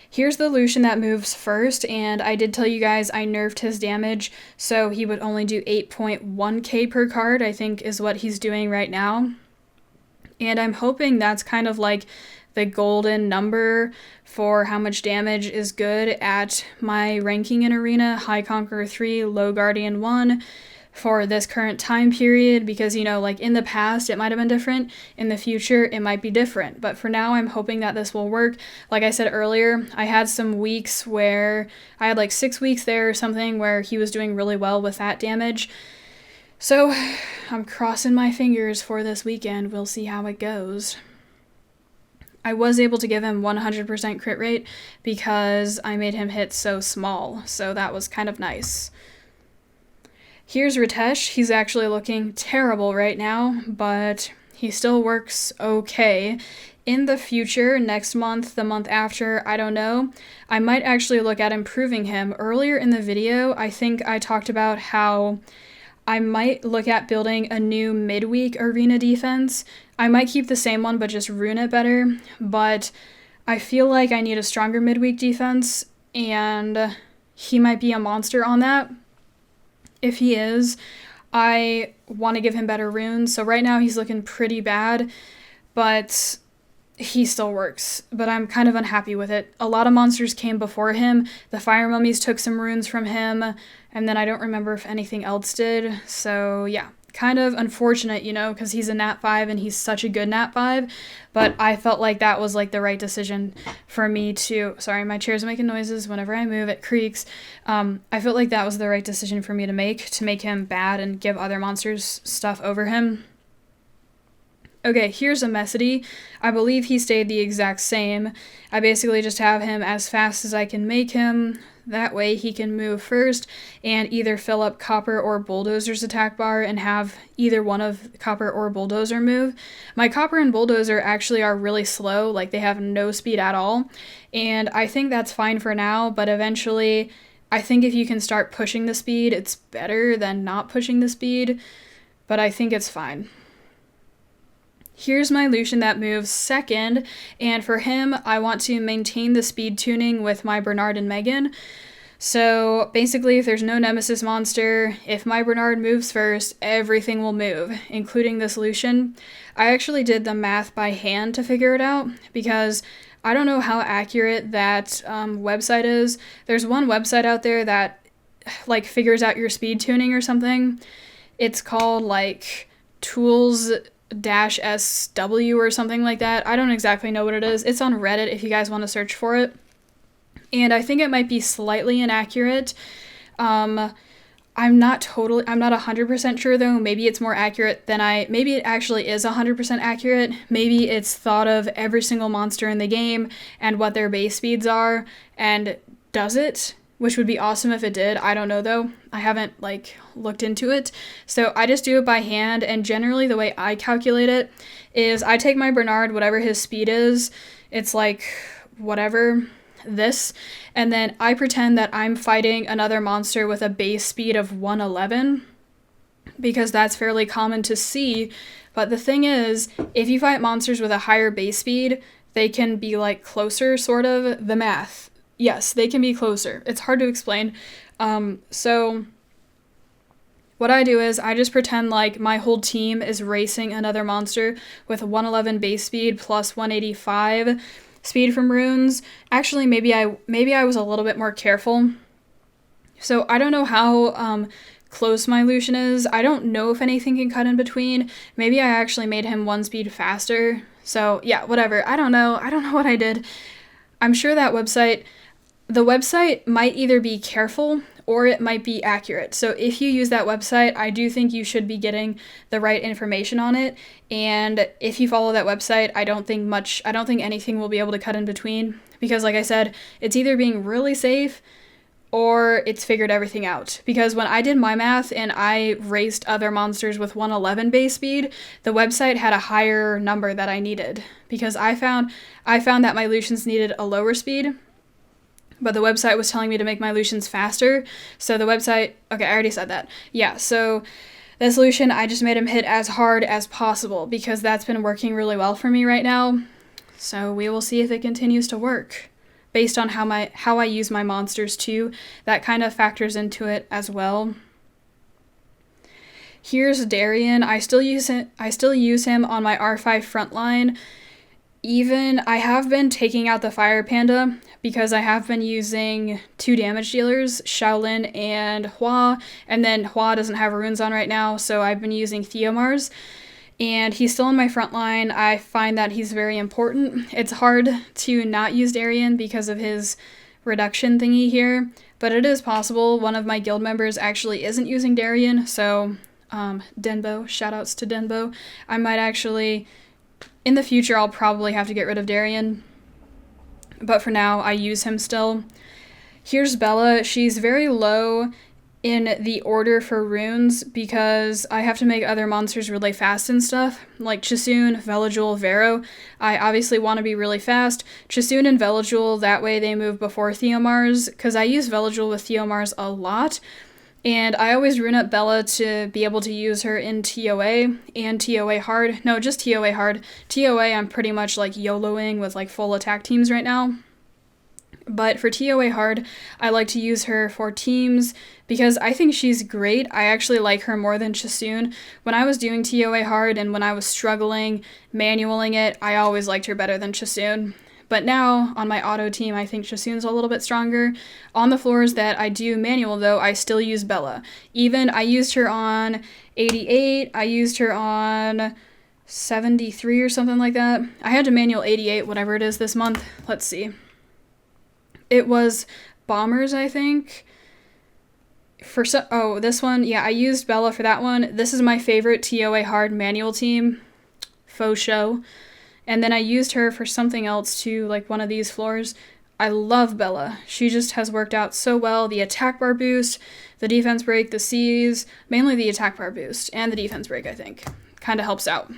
Here's the Lucian that moves first, and I did tell you guys I nerfed his damage, so he would only do 8.1k per card, I think is what he's doing right now. And I'm hoping that's kind of like the golden number for how much damage is good at my ranking in Arena, High Conqueror 3, Low Guardian 1, for this current time period, because, you know, like in the past it might have been different, in the future it might be different, but for now I'm hoping that this will work. Like I said earlier, I had some weeks where I had like 6 weeks there or something where he was doing really well with that damage. So I'm crossing my fingers for this weekend. We'll see how it goes. I was able to give him 100% crit rate because I made him hit so small, so that was kind of nice. Here's Ritesh. He's actually looking terrible right now, but he still works okay. In the future, next month, the month after, I don't know, I might actually look at improving him. Earlier in the video, I think I talked about how I might look at building a new midweek arena defense. I might keep the same one, but just rune it better. But I feel like I need a stronger midweek defense, and he might be a monster on that. If he is, I want to give him better runes. So right now he's looking pretty bad, but he still works. But I'm kind of unhappy with it. A lot of monsters came before him. The fire mummies took some runes from him, and then I don't remember if anything else did. So yeah, kind of unfortunate, you know, because he's a nat 5 and he's such a good nat 5. But I felt like that was like the right decision for me to, sorry, my chair's making noises whenever I move, it creaks. I felt like that was the right decision for me to make him bad and give other monsters stuff over him. Okay, here's a Messity. I believe he stayed the exact same. I basically just have him as fast as I can make him. That way he can move first and either fill up Copper or Bulldozer's attack bar and have either one of Copper or Bulldozer move. My Copper and Bulldozer actually are really slow, like they have no speed at all. And I think that's fine for now, but eventually I think if you can start pushing the speed, it's better than not pushing the speed, but I think it's fine. Here's my Lucian that moves second, and for him, I want to maintain the speed tuning with my Bernard and Megan. So basically, if there's no Nemesis monster, if my Bernard moves first, everything will move, including this Lucian. I actually did the math by hand to figure it out, because I don't know how accurate that website is. There's one website out there that like figures out your speed tuning or something. It's called like Tools-SW or something like that. I don't exactly know what it is. It's on Reddit if you guys want to search for it. And I think it might be slightly inaccurate. I'm not 100% sure though. Maybe it's more accurate than maybe it actually is 100% accurate. Maybe it's thought of every single monster in the game and what their base speeds are and does it, which would be awesome if it did. I don't know though. I haven't looked into it. So I just do it by hand, and generally the way I calculate it is I take my Bernard, whatever his speed is, it's like whatever this, and then I pretend that I'm fighting another monster with a base speed of 111 because that's fairly common to see. But the thing is, if you fight monsters with a higher base speed, they can be like closer, sort of. The math. Yes, they can be closer. It's hard to explain. So what I do is I just pretend like my whole team is racing another monster with 111 base speed plus 185 speed from runes. Actually, maybe I was a little bit more careful. So I don't know how close my Lucian is. I don't know if anything can cut in between. Maybe I actually made him one speed faster. So yeah, whatever. I don't know what I did. I'm sure that the website might either be careful or it might be accurate. So if you use that website, I do think you should be getting the right information on it. And if you follow that website, I don't think anything will be able to cut in between, because like I said, it's either being really safe or it's figured everything out. Because when I did my math and I raced other monsters with 111 base speed, the website had a higher number that I needed, because I found that my Lucians needed a lower speed, but the website was telling me to make my Lucians faster. So the website, okay, I already said that. Yeah, so this Lucian, I just made him hit as hard as possible because that's been working really well for me right now. So we will see if it continues to work. Based on how I use my monsters too, that kind of factors into it as well. Here's Darien. I still use him on my R5 frontline. Even I have been taking out the Fire Panda because I have been using 2 damage dealers, Shaolin and Hua, and then Hua doesn't have runes on right now, so I've been using Theomars. And he's still in my front line. I find that he's very important. It's hard to not use Darien because of his reduction thingy here, but it is possible. One of my guild members actually isn't using Darien, so Denbo, shoutouts to Denbo. I might actually, in the future, I'll probably have to get rid of Darien, but for now, I use him still. Here's Bella. She's very low in the order for runes because I have to make other monsters really fast and stuff, like Chisoon, Veligul, Vero. I obviously want to be really fast. Chisoon and Veligul, that way they move before Theomars, because I use Veligul with Theomars a lot, And I always rune up Bella to be able to use her in TOA and TOA hard. No, just TOA hard. TOA I'm pretty much like YOLOing with like full attack teams right now. But for TOA hard, I like to use her for teams because I think she's great. I actually like her more than Chasun. When I was doing TOA hard and when I was struggling, manualing it, I always liked her better than Chasun. But now, on my auto team, I think Chasun's a little bit stronger. On the floors that I do manual, though, I still use Bella. Even, I used her on 88, I used her on 73 or something like that. I had to manual 88, whatever it is this month. Let's see. It was Bombers, I think. This one, yeah, I used Bella for that one. This is my favorite TOA hard manual team. Faux show. And then I used her for something else too, like one of these floors. I love Bella. She just has worked out so well. The attack bar boost, the defense break, the C's, mainly the attack bar boost, and the defense break, I think. Kind of helps out.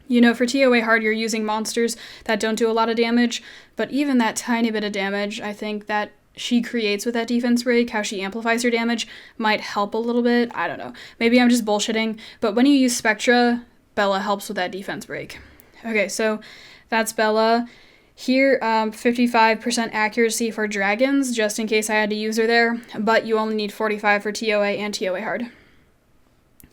You know, for TOA hard, you're using monsters that don't do a lot of damage, but even that tiny bit of damage, I think that she creates with that defense break, how she amplifies her damage, might help a little bit. I don't know. Maybe I'm just bullshitting, but when you use Spectra, Bella helps with that defense break. Okay, so that's Bella. Here, 55% accuracy for dragons, just in case I had to use her there, but you only need 45 for TOA and TOA hard.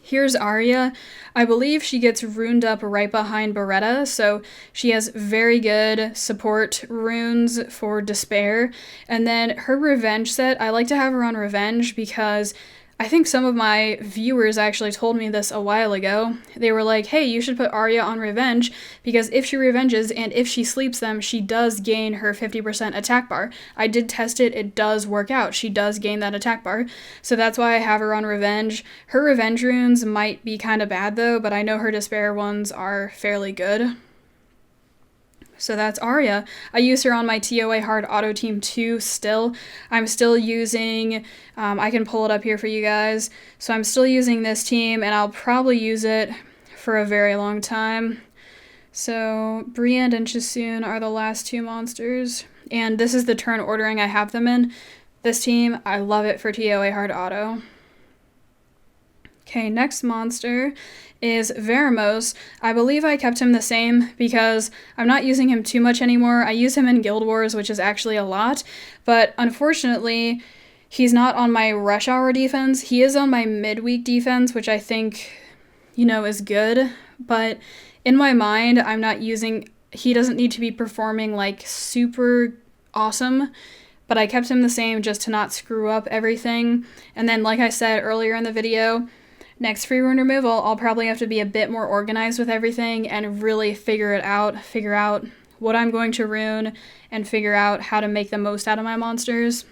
Here's Arya. I believe she gets runed up right behind Beretta, so she has very good support runes for Despair. And then her Revenge set, I like to have her on Revenge because I think some of my viewers actually told me this a while ago. They were like, hey, you should put Arya on Revenge because if she revenges and if she sleeps them, she does gain her 50% attack bar. I did test it. It does work out. She does gain that attack bar. So that's why I have her on Revenge. Her Revenge runes might be kind of bad though, but I know her Despair ones are fairly good. So that's Arya. I use her on my TOA hard auto team too still. I'm still using, I can pull it up here for you guys. So I'm still using this team and I'll probably use it for a very long time. So Brienne and Chasun are the last two monsters. And this is the turn ordering I have them in. This team, I love it for TOA hard auto. Okay, next monster is Veramos. I believe I kept him the same because I'm not using him too much anymore. I use him in Guild Wars, which is actually a lot, but unfortunately, he's not on my rush hour defense. He is on my midweek defense, which I think, you know, is good, but in my mind, I'm not using, he doesn't need to be performing like super awesome, but I kept him the same just to not screw up everything. And then, like I said earlier in the video, next free rune removal, I'll probably have to be a bit more organized with everything and really figure out what I'm going to rune and figure out how to make the most out of my monsters.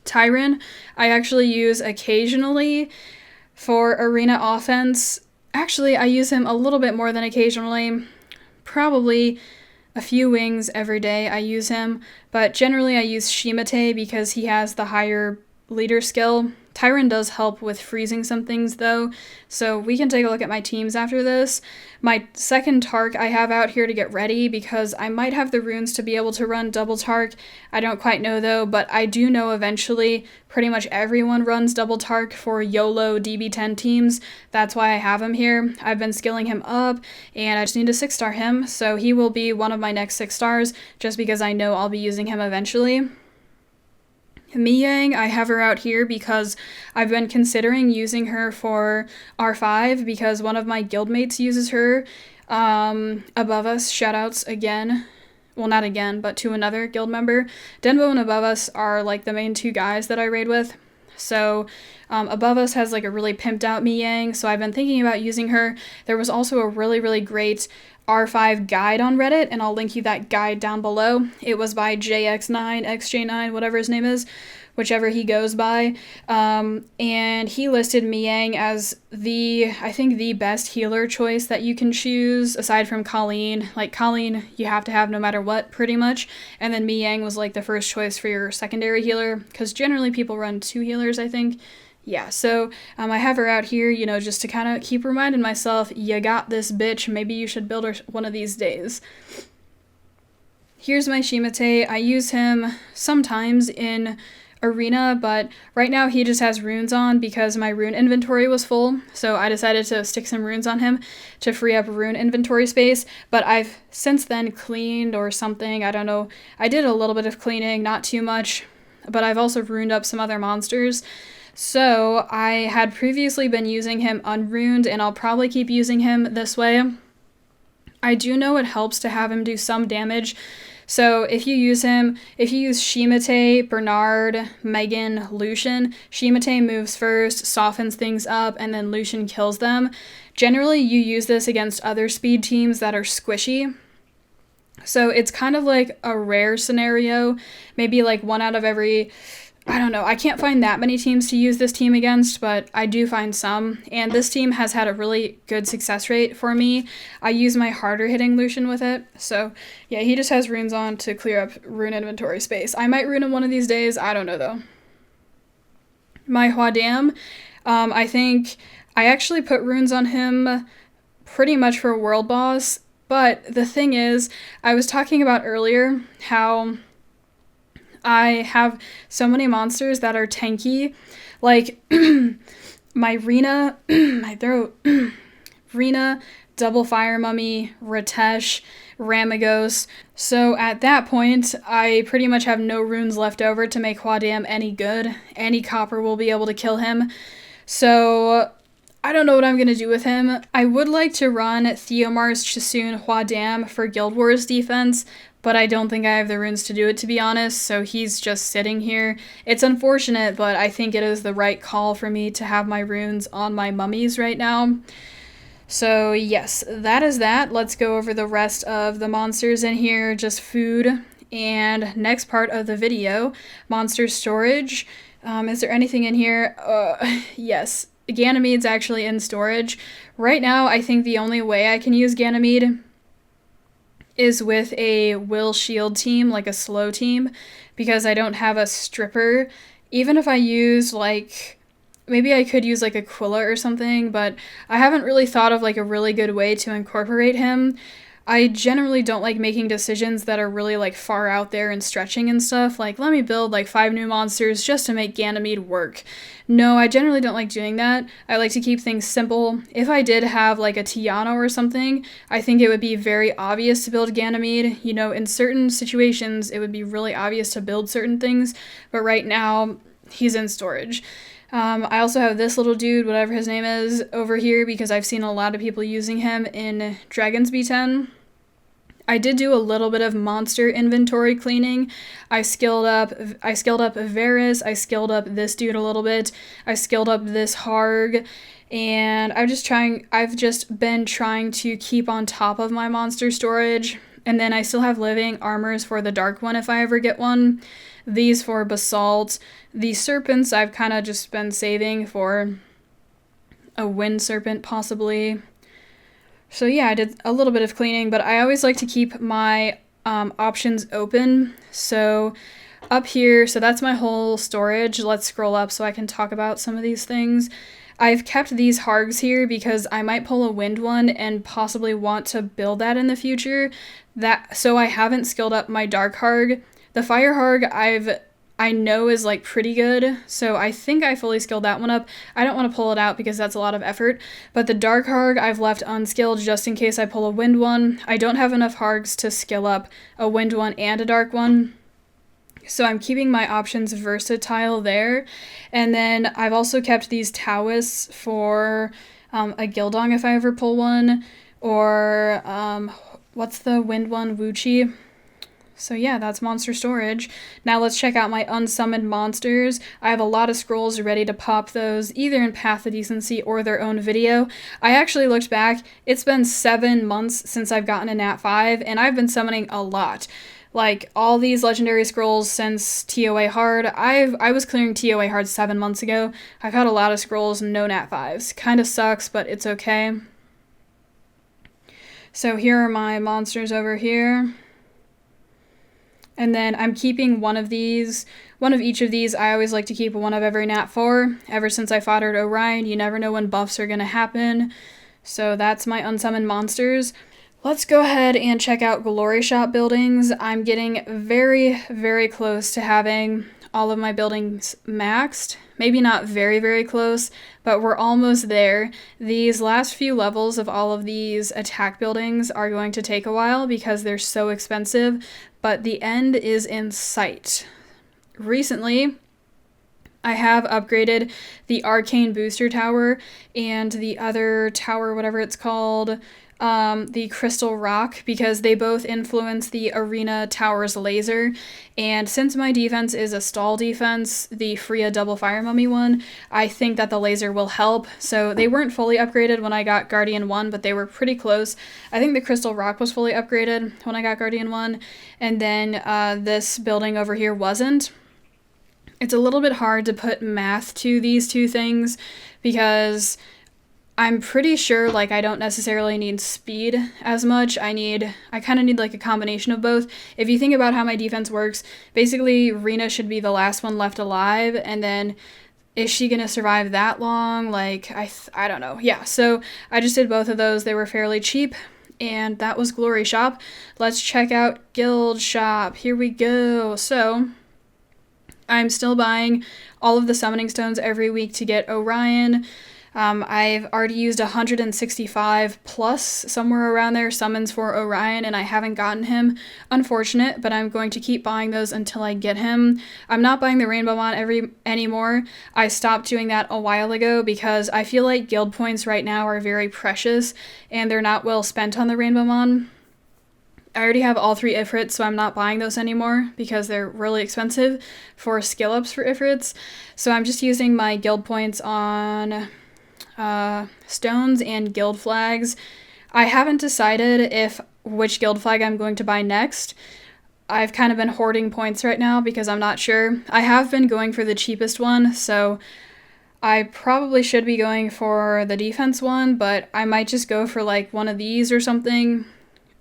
Tyron, I actually use occasionally for arena offense. Actually, I use him a little bit more than occasionally, probably a few wings every day I use him, but generally I use Shimate because he has the higher leader skill. Tyron does help with freezing some things though, so we can take a look at my teams after this. My second Tark I have out here to get ready because I might have the runes to be able to run double Tark. I don't quite know though, but I do know eventually pretty much everyone runs double Tark for YOLO DB10 teams. That's why I have him here. I've been skilling him up and I just need to 6-star him, so he will be one of my next 6 stars just because I know I'll be using him eventually. Miyang, I have her out here because I've been considering using her for R5 because one of my guildmates uses her. Above Us, shoutouts again. Well, not again, but to another guild member. Denbo and Above Us are like the main two guys that I raid with. So Above Us has like a really pimped out Miyang, so I've been thinking about using her. There was also a really, really great R5 guide on Reddit, and I'll link you that guide down below. It was by JX9, XJ9, whatever his name is, whichever he goes by, and he listed Miyang as I think the best healer choice that you can choose, aside from Colleen. Like, Colleen you have to have no matter what, pretty much, and then Miyang was like the first choice for your secondary healer, because generally people run 2 healers, I think. Yeah, so I have her out here, you know, just to kind of keep reminding myself, you got this, bitch, maybe you should build her one of these days. Here's my Shimate. I use him sometimes in arena, but right now he just has runes on because my rune inventory was full, so I decided to stick some runes on him to free up rune inventory space. But I've since then cleaned or something, I don't know. I did a little bit of cleaning, not too much, but I've also runed up some other monsters. So I had previously been using him unruned, and I'll probably keep using him this way. I do know it helps to have him do some damage. So if you use Shimate, Bernard, Megan, Lucian, Shimate moves first, softens things up, and then Lucian kills them. Generally, you use this against other speed teams that are squishy. So it's kind of like a rare scenario, maybe like 1 out of every, I don't know, I can't find that many teams to use this team against, but I do find some, and this team has had a really good success rate for me. I use my harder hitting Lucian with it, so yeah, he just has runes on to clear up rune inventory space. I might rune him one of these days, I don't know though. My Huadam, I think I actually put runes on him pretty much for a world boss, but the thing is, I was talking about earlier how I have so many monsters that are tanky, like my Rena, my throat, Rena, Double Fire Mummy, Ratesh, Ramagos. So at that point, I pretty much have no runes left over to make Huadam any good. Any copper will be able to kill him. So I don't know what I'm going to do with him. I would like to run Theomar's Chisoon Huadam for Guild Wars defense, but I don't think I have the runes to do it, to be honest, so he's just sitting here. It's unfortunate, but I think it is the right call for me to have my runes on my mummies right now. So yes, that is that. Let's go over the rest of the monsters in here, just food. And next part of the video, monster storage. Is there anything in here? Yes, Ganymede's actually in storage. Right now, I think the only way I can use Ganymede is with a will shield team, like a slow team, because I don't have a stripper. Even if I use like, maybe I could use like Aquila or something, but I haven't really thought of like a really good way to incorporate him. I generally don't like making decisions that are really like far out there and stretching and stuff, like let me build like 5 new monsters just to make Ganymede work. No, I generally don't like doing that. I like to keep things simple. If I did have like a Tiana or something, I think it would be very obvious to build Ganymede. You know, in certain situations, it would be really obvious to build certain things, but right now, he's in storage. I also have this little dude, whatever his name is, over here because I've seen a lot of people using him in Dragon's B10. I did do a little bit of monster inventory cleaning. I skilled up Varys, I skilled up this dude a little bit, I skilled up this Harg, and I've just been trying to keep on top of my monster storage. And then I still have living armors for the dark one if I ever get one. These for basalt. The serpents I've kind of just been saving for a wind serpent possibly. So yeah, I did a little bit of cleaning, but I always like to keep my options open. So up here, so that's my whole storage. Let's scroll up so I can talk about some of these things. I've kept these Hargs here because I might pull a wind one and possibly want to build that in the future. So I haven't skilled up my dark Harg. The fire Harg I know is like pretty good, so I think I fully skilled that one up. I don't want to pull it out because that's a lot of effort, but the dark Harg I've left unskilled just in case I pull a wind one. I don't have enough Hargs to skill up a wind one and a dark one, so I'm keeping my options versatile there. And then I've also kept these Taoists for a Gildong if I ever pull one, or what's the wind one, Wuchi? So yeah, that's monster storage. Now let's check out my unsummoned monsters. I have a lot of scrolls ready to pop those, either in Path of Decency or their own video. I actually looked back, it's been 7 months since I've gotten a Nat 5, and I've been summoning a lot. Like, all these legendary scrolls since TOA Hard. I was clearing TOA Hard 7 months ago. I've had a lot of scrolls, no Nat 5s. Kinda sucks, but it's okay. So here are my monsters over here. And then I'm keeping one of each of these. I always like to keep one of every Nat 4. Ever since I fought at Orion, you never know when buffs are going to happen. So that's my unsummoned monsters. Let's go ahead and check out Glory Shop buildings. I'm getting very, very close to having all of my buildings maxed. Maybe not very, very close, but we're almost there. These last few levels of all of these attack buildings are going to take a while because they're so expensive, but the end is in sight. Recently, I have upgraded the Arcane Booster Tower and the other tower, whatever it's called, the Crystal Rock, because they both influence the Arena Tower's laser. And since my defense is a stall defense, the Freya Double Fire Mummy one, I think that the laser will help. So they weren't fully upgraded when I got Guardian 1, but they were pretty close. I think the Crystal Rock was fully upgraded when I got Guardian 1, and then this building over here wasn't. It's a little bit hard to put math to these two things because I'm pretty sure, like, I don't necessarily need speed as much. I kind of need, like, a combination of both. If you think about how my defense works, basically, Rena should be the last one left alive, and then is she going to survive that long? Like, I don't know. Yeah, so I just did both of those. They were fairly cheap, and that was Glory Shop. Let's check out Guild Shop. Here we go. So I'm still buying all of the summoning stones every week to get Orion. I've already used 165 plus, somewhere around there, summons for Orion, and I haven't gotten him. Unfortunate, but I'm going to keep buying those until I get him. I'm not buying the Rainbow Mon anymore. I stopped doing that a while ago because I feel like guild points right now are very precious, and they're not well spent on the Rainbow Mon. I already have all 3 Ifrits, so I'm not buying those anymore because they're really expensive for skill ups for Ifrits. So I'm just using my guild points on stones and guild flags. I haven't decided which guild flag I'm going to buy next. I've kind of been hoarding points right now because I'm not sure. I have been going for the cheapest one, so I probably should be going for the defense one, but I might just go for like one of these or something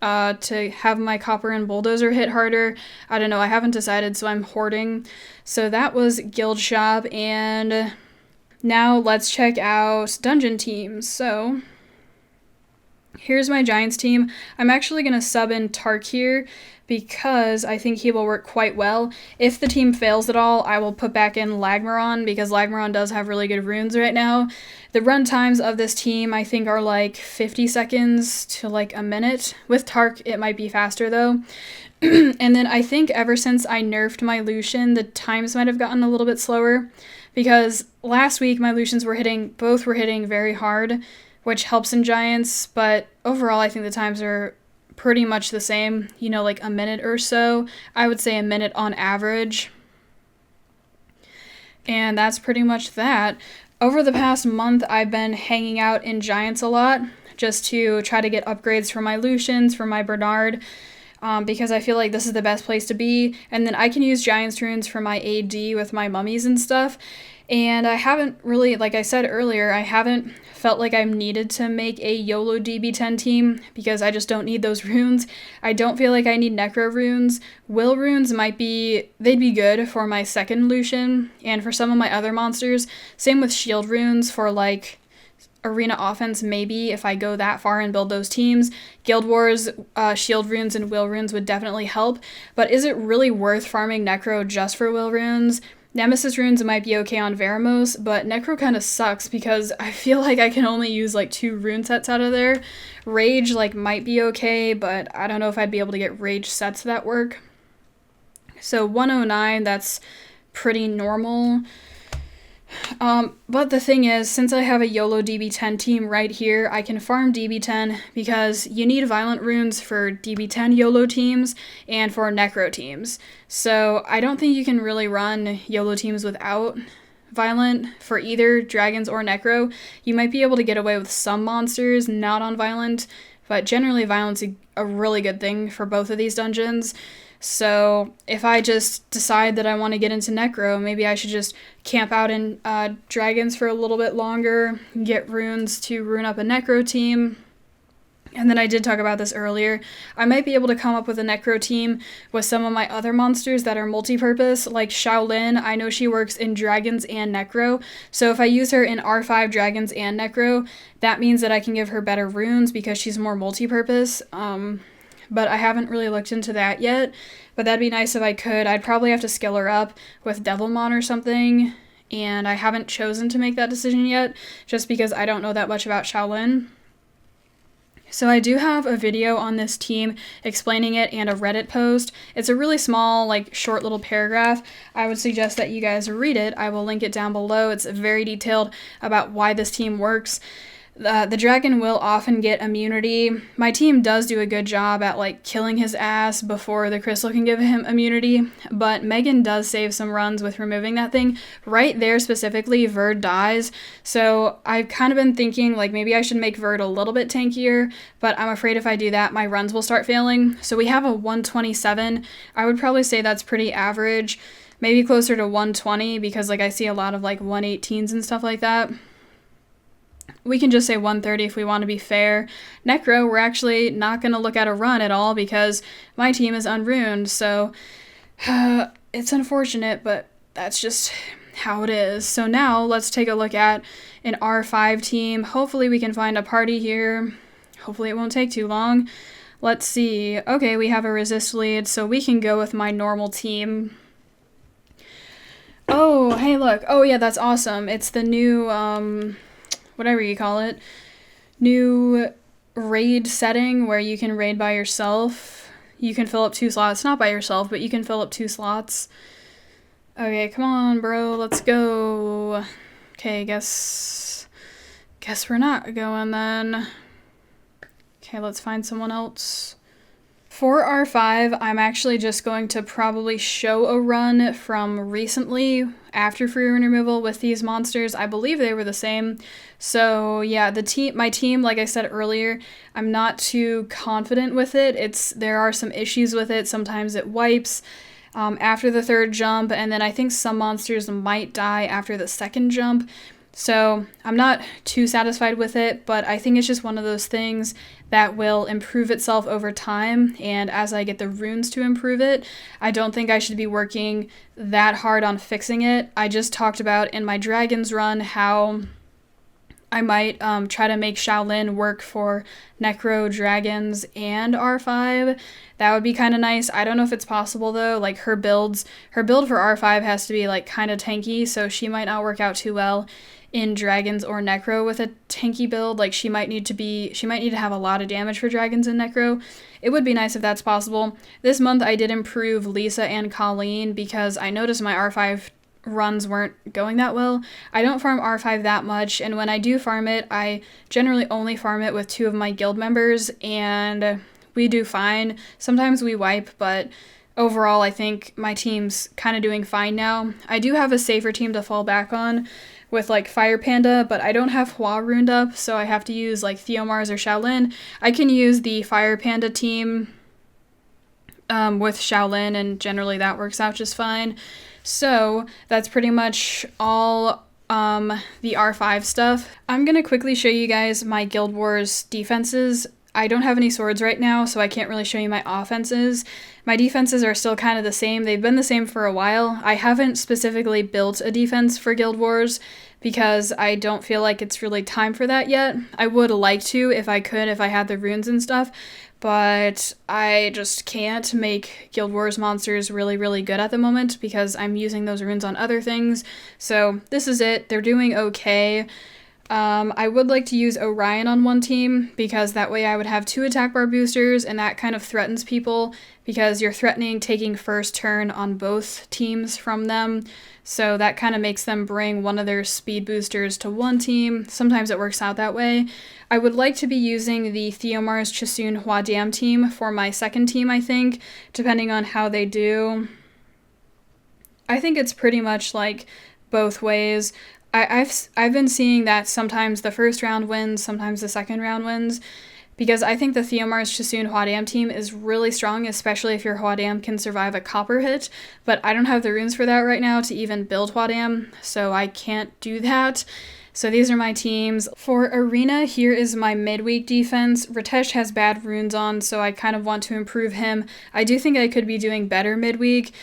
to have my copper and bulldozer hit harder. I don't know, I haven't decided, so I'm hoarding. So that was Guild Shop, and now let's check out dungeon teams. So here's my Giants team. I'm actually going to sub in Tark here because I think he will work quite well. If the team fails at all, I will put back in Lagmaron because Lagmaron does have really good runes right now. The run times of this team I think are like 50 seconds to like a minute. With Tark, it might be faster though. And then I think ever since I nerfed my Lucian, the times might have gotten a little bit slower because last week my Lucians were hitting very hard, which helps in Giants, but overall I think the times are pretty much the same, you know, like a minute or so. I would say a minute on average. And that's pretty much that. Over the past month, I've been hanging out in Giants a lot just to try to get upgrades for my Lucians, for my Bernard, because I feel like this is the best place to be. And then I can use Giants runes for my AD with my mummies and stuff. And I haven't really, like I said earlier, I haven't felt like I'm needed to make a YOLO DB10 team because I just don't need those runes. I don't feel like I need Necro runes. Will runes they'd be good for my second Lucian and for some of my other monsters. Same with shield runes for like arena offense, maybe if I go that far and build those teams. Guild Wars, shield runes and will runes would definitely help, but is it really worth farming Necro just for will runes? Nemesis runes might be okay on Veramos, but Necro kind of sucks because I feel like I can only use like 2 rune sets out of there. Rage like might be okay, but I don't know if I'd be able to get rage sets that work. So 109, that's pretty normal. But the thing is, since I have a YOLO DB10 team right here, I can farm DB10 because you need violent runes for DB10 YOLO teams and for Necro teams. So I don't think you can really run YOLO teams without violent for either dragons or Necro. You might be able to get away with some monsters not on violent, but generally violent's a really good thing for both of these dungeons. So if I just decide that I want to get into Necro, maybe I should just camp out in Dragons for a little bit longer, get runes to rune up a Necro team. And then I did talk about this earlier. I might be able to come up with a Necro team with some of my other monsters that are multi-purpose, like Shaolin. I know she works in Dragons and Necro. So if I use her in R5 Dragons and Necro, that means that I can give her better runes because she's more multi-purpose. but I haven't really looked into that yet. But that'd be nice if I could. I'd probably have to skill her up with Devilmon or something, and I haven't chosen to make that decision yet, just because I don't know that much about Shaolin. So I do have a video on this team explaining it and a Reddit post. It's a really small, like, short little paragraph. I would suggest that you guys read it. I will link it down below. It's very detailed about why this team works. The dragon will often get immunity. My team does do a good job at, like, killing his ass before the crystal can give him immunity, but Megan does save some runs with removing that thing. Right there specifically, Verd dies, so I've kind of been thinking, like, maybe I should make Verd a little bit tankier, but I'm afraid if I do that, my runs will start failing. So we have a 127. I would probably say that's pretty average, maybe closer to 120, because, like, I see a lot of, like, 118s and stuff like that. We can just say 130 if we want to be fair. Necro, we're actually not going to look at a run at all because my team is unruined, so it's unfortunate, but that's just how it is. So now let's take a look at an R5 team. Hopefully we can find a party here. Hopefully it won't take too long. Let's see. Okay, we have a resist lead, so we can go with my normal team. Oh, hey, look. Oh, yeah, that's awesome. It's the new, whatever you call it, new raid setting where you can raid by yourself. You can fill up 2 slots, not by yourself, but you can fill up 2 slots. Okay, come on, bro, let's go. Okay, guess we're not going then. Okay, let's find someone else. For R5, I'm actually just going to probably show a run from recently after free rune removal with these monsters. I believe they were the same. So yeah, my team, like I said earlier, I'm not too confident with it. There are some issues with it. Sometimes it wipes after the 3rd jump, and then I think some monsters might die after the 2nd jump. So I'm not too satisfied with it, but I think it's just one of those things that will improve itself over time, and as I get the runes to improve it, I don't think I should be working that hard on fixing it. I just talked about in my Dragons run how I might try to make Shaolin work for Necro, Dragons, and R5. That would be kind of nice. I don't know if it's possible though. Like her build for R5 has to be like kind of tanky, so she might not work out too well in Dragons or Necro with a tanky build. Like she might need to have a lot of damage for Dragons and Necro. It would be nice if that's possible. This month I did improve Lisa and Colleen because I noticed my R5 runs weren't going that well. I don't farm R5 that much, and when I do farm it, I generally only farm it with 2 of my guild members, and we do fine. Sometimes we wipe, but overall I think my team's kind of doing fine now. I do have a safer team to fall back on with like Fire Panda, but I don't have Hua runed up, so I have to use like Theomars or Shaolin. I can use the Fire Panda team with Shaolin, and generally that works out just fine. So that's pretty much all the R5 stuff. I'm going to quickly show you guys my Guild Wars defenses. I don't have any swords right now, so I can't really show you my offenses. My defenses are still kind of the same. They've been the same for a while. I haven't specifically built a defense for Guild Wars because I don't feel like it's really time for that yet. I would like to if I could, if I had the runes and stuff, but I just can't make Guild Wars monsters really, really good at the moment because I'm using those runes on other things. So this is it. They're doing okay. I would like to use Orion on one team because that way I would have 2 attack bar boosters, and that kind of threatens people because you're threatening taking first turn on both teams from them. So that kind of makes them bring one of their speed boosters to one team. Sometimes it works out that way. I would like to be using the Theomars, Chasun, Huadiam team for my second team, I think, depending on how they do. I think it's pretty much like both ways. I've been seeing that sometimes the first round wins, sometimes the second round wins, because I think the Theomars, Chasun, Huadiam team is really strong, especially if your Huadiam can survive a copper hit, but I don't have the runes for that right now to even build Huadiam, so I can't do that. So these are my teams. For Arena, here is my midweek defense. Ritesh has bad runes on, so I kind of want to improve him. I do think I could be doing better midweek.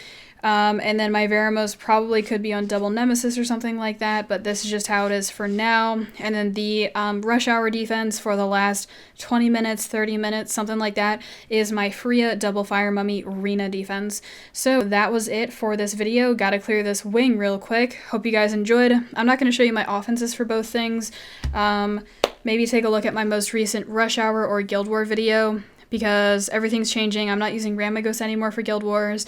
And then my Veramos probably could be on double Nemesis or something like that, but this is just how it is for now. And then the rush hour defense for the last 20 minutes, 30 minutes, something like that, is my Freya double fire mummy Rina defense. So that was it for this video. Gotta clear this wing real quick. Hope you guys enjoyed. I'm not going to show you my offenses for both things. Maybe take a look at my most recent rush hour or Guild War video, because everything's changing. I'm not using Ramagos anymore for Guild Wars.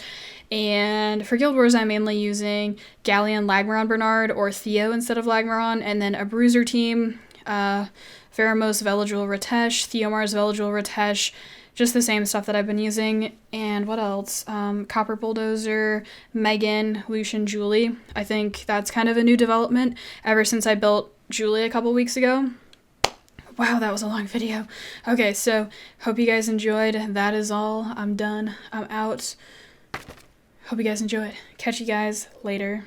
And for Guild Wars, I'm mainly using Galleon, Lagmaron, Bernard, or Theo instead of Lagmaron. And then a Bruiser team, Veramos, Veligil, Ritesh, Theomars, Veligil, Ritesh, just the same stuff that I've been using. And what else? Copper Bulldozer, Megan, Lucian, Julie. I think that's kind of a new development ever since I built Julie a couple weeks ago. Wow, that was a long video. Okay, so hope you guys enjoyed. That is all. I'm done. I'm out. Hope you guys enjoyed. Catch you guys later.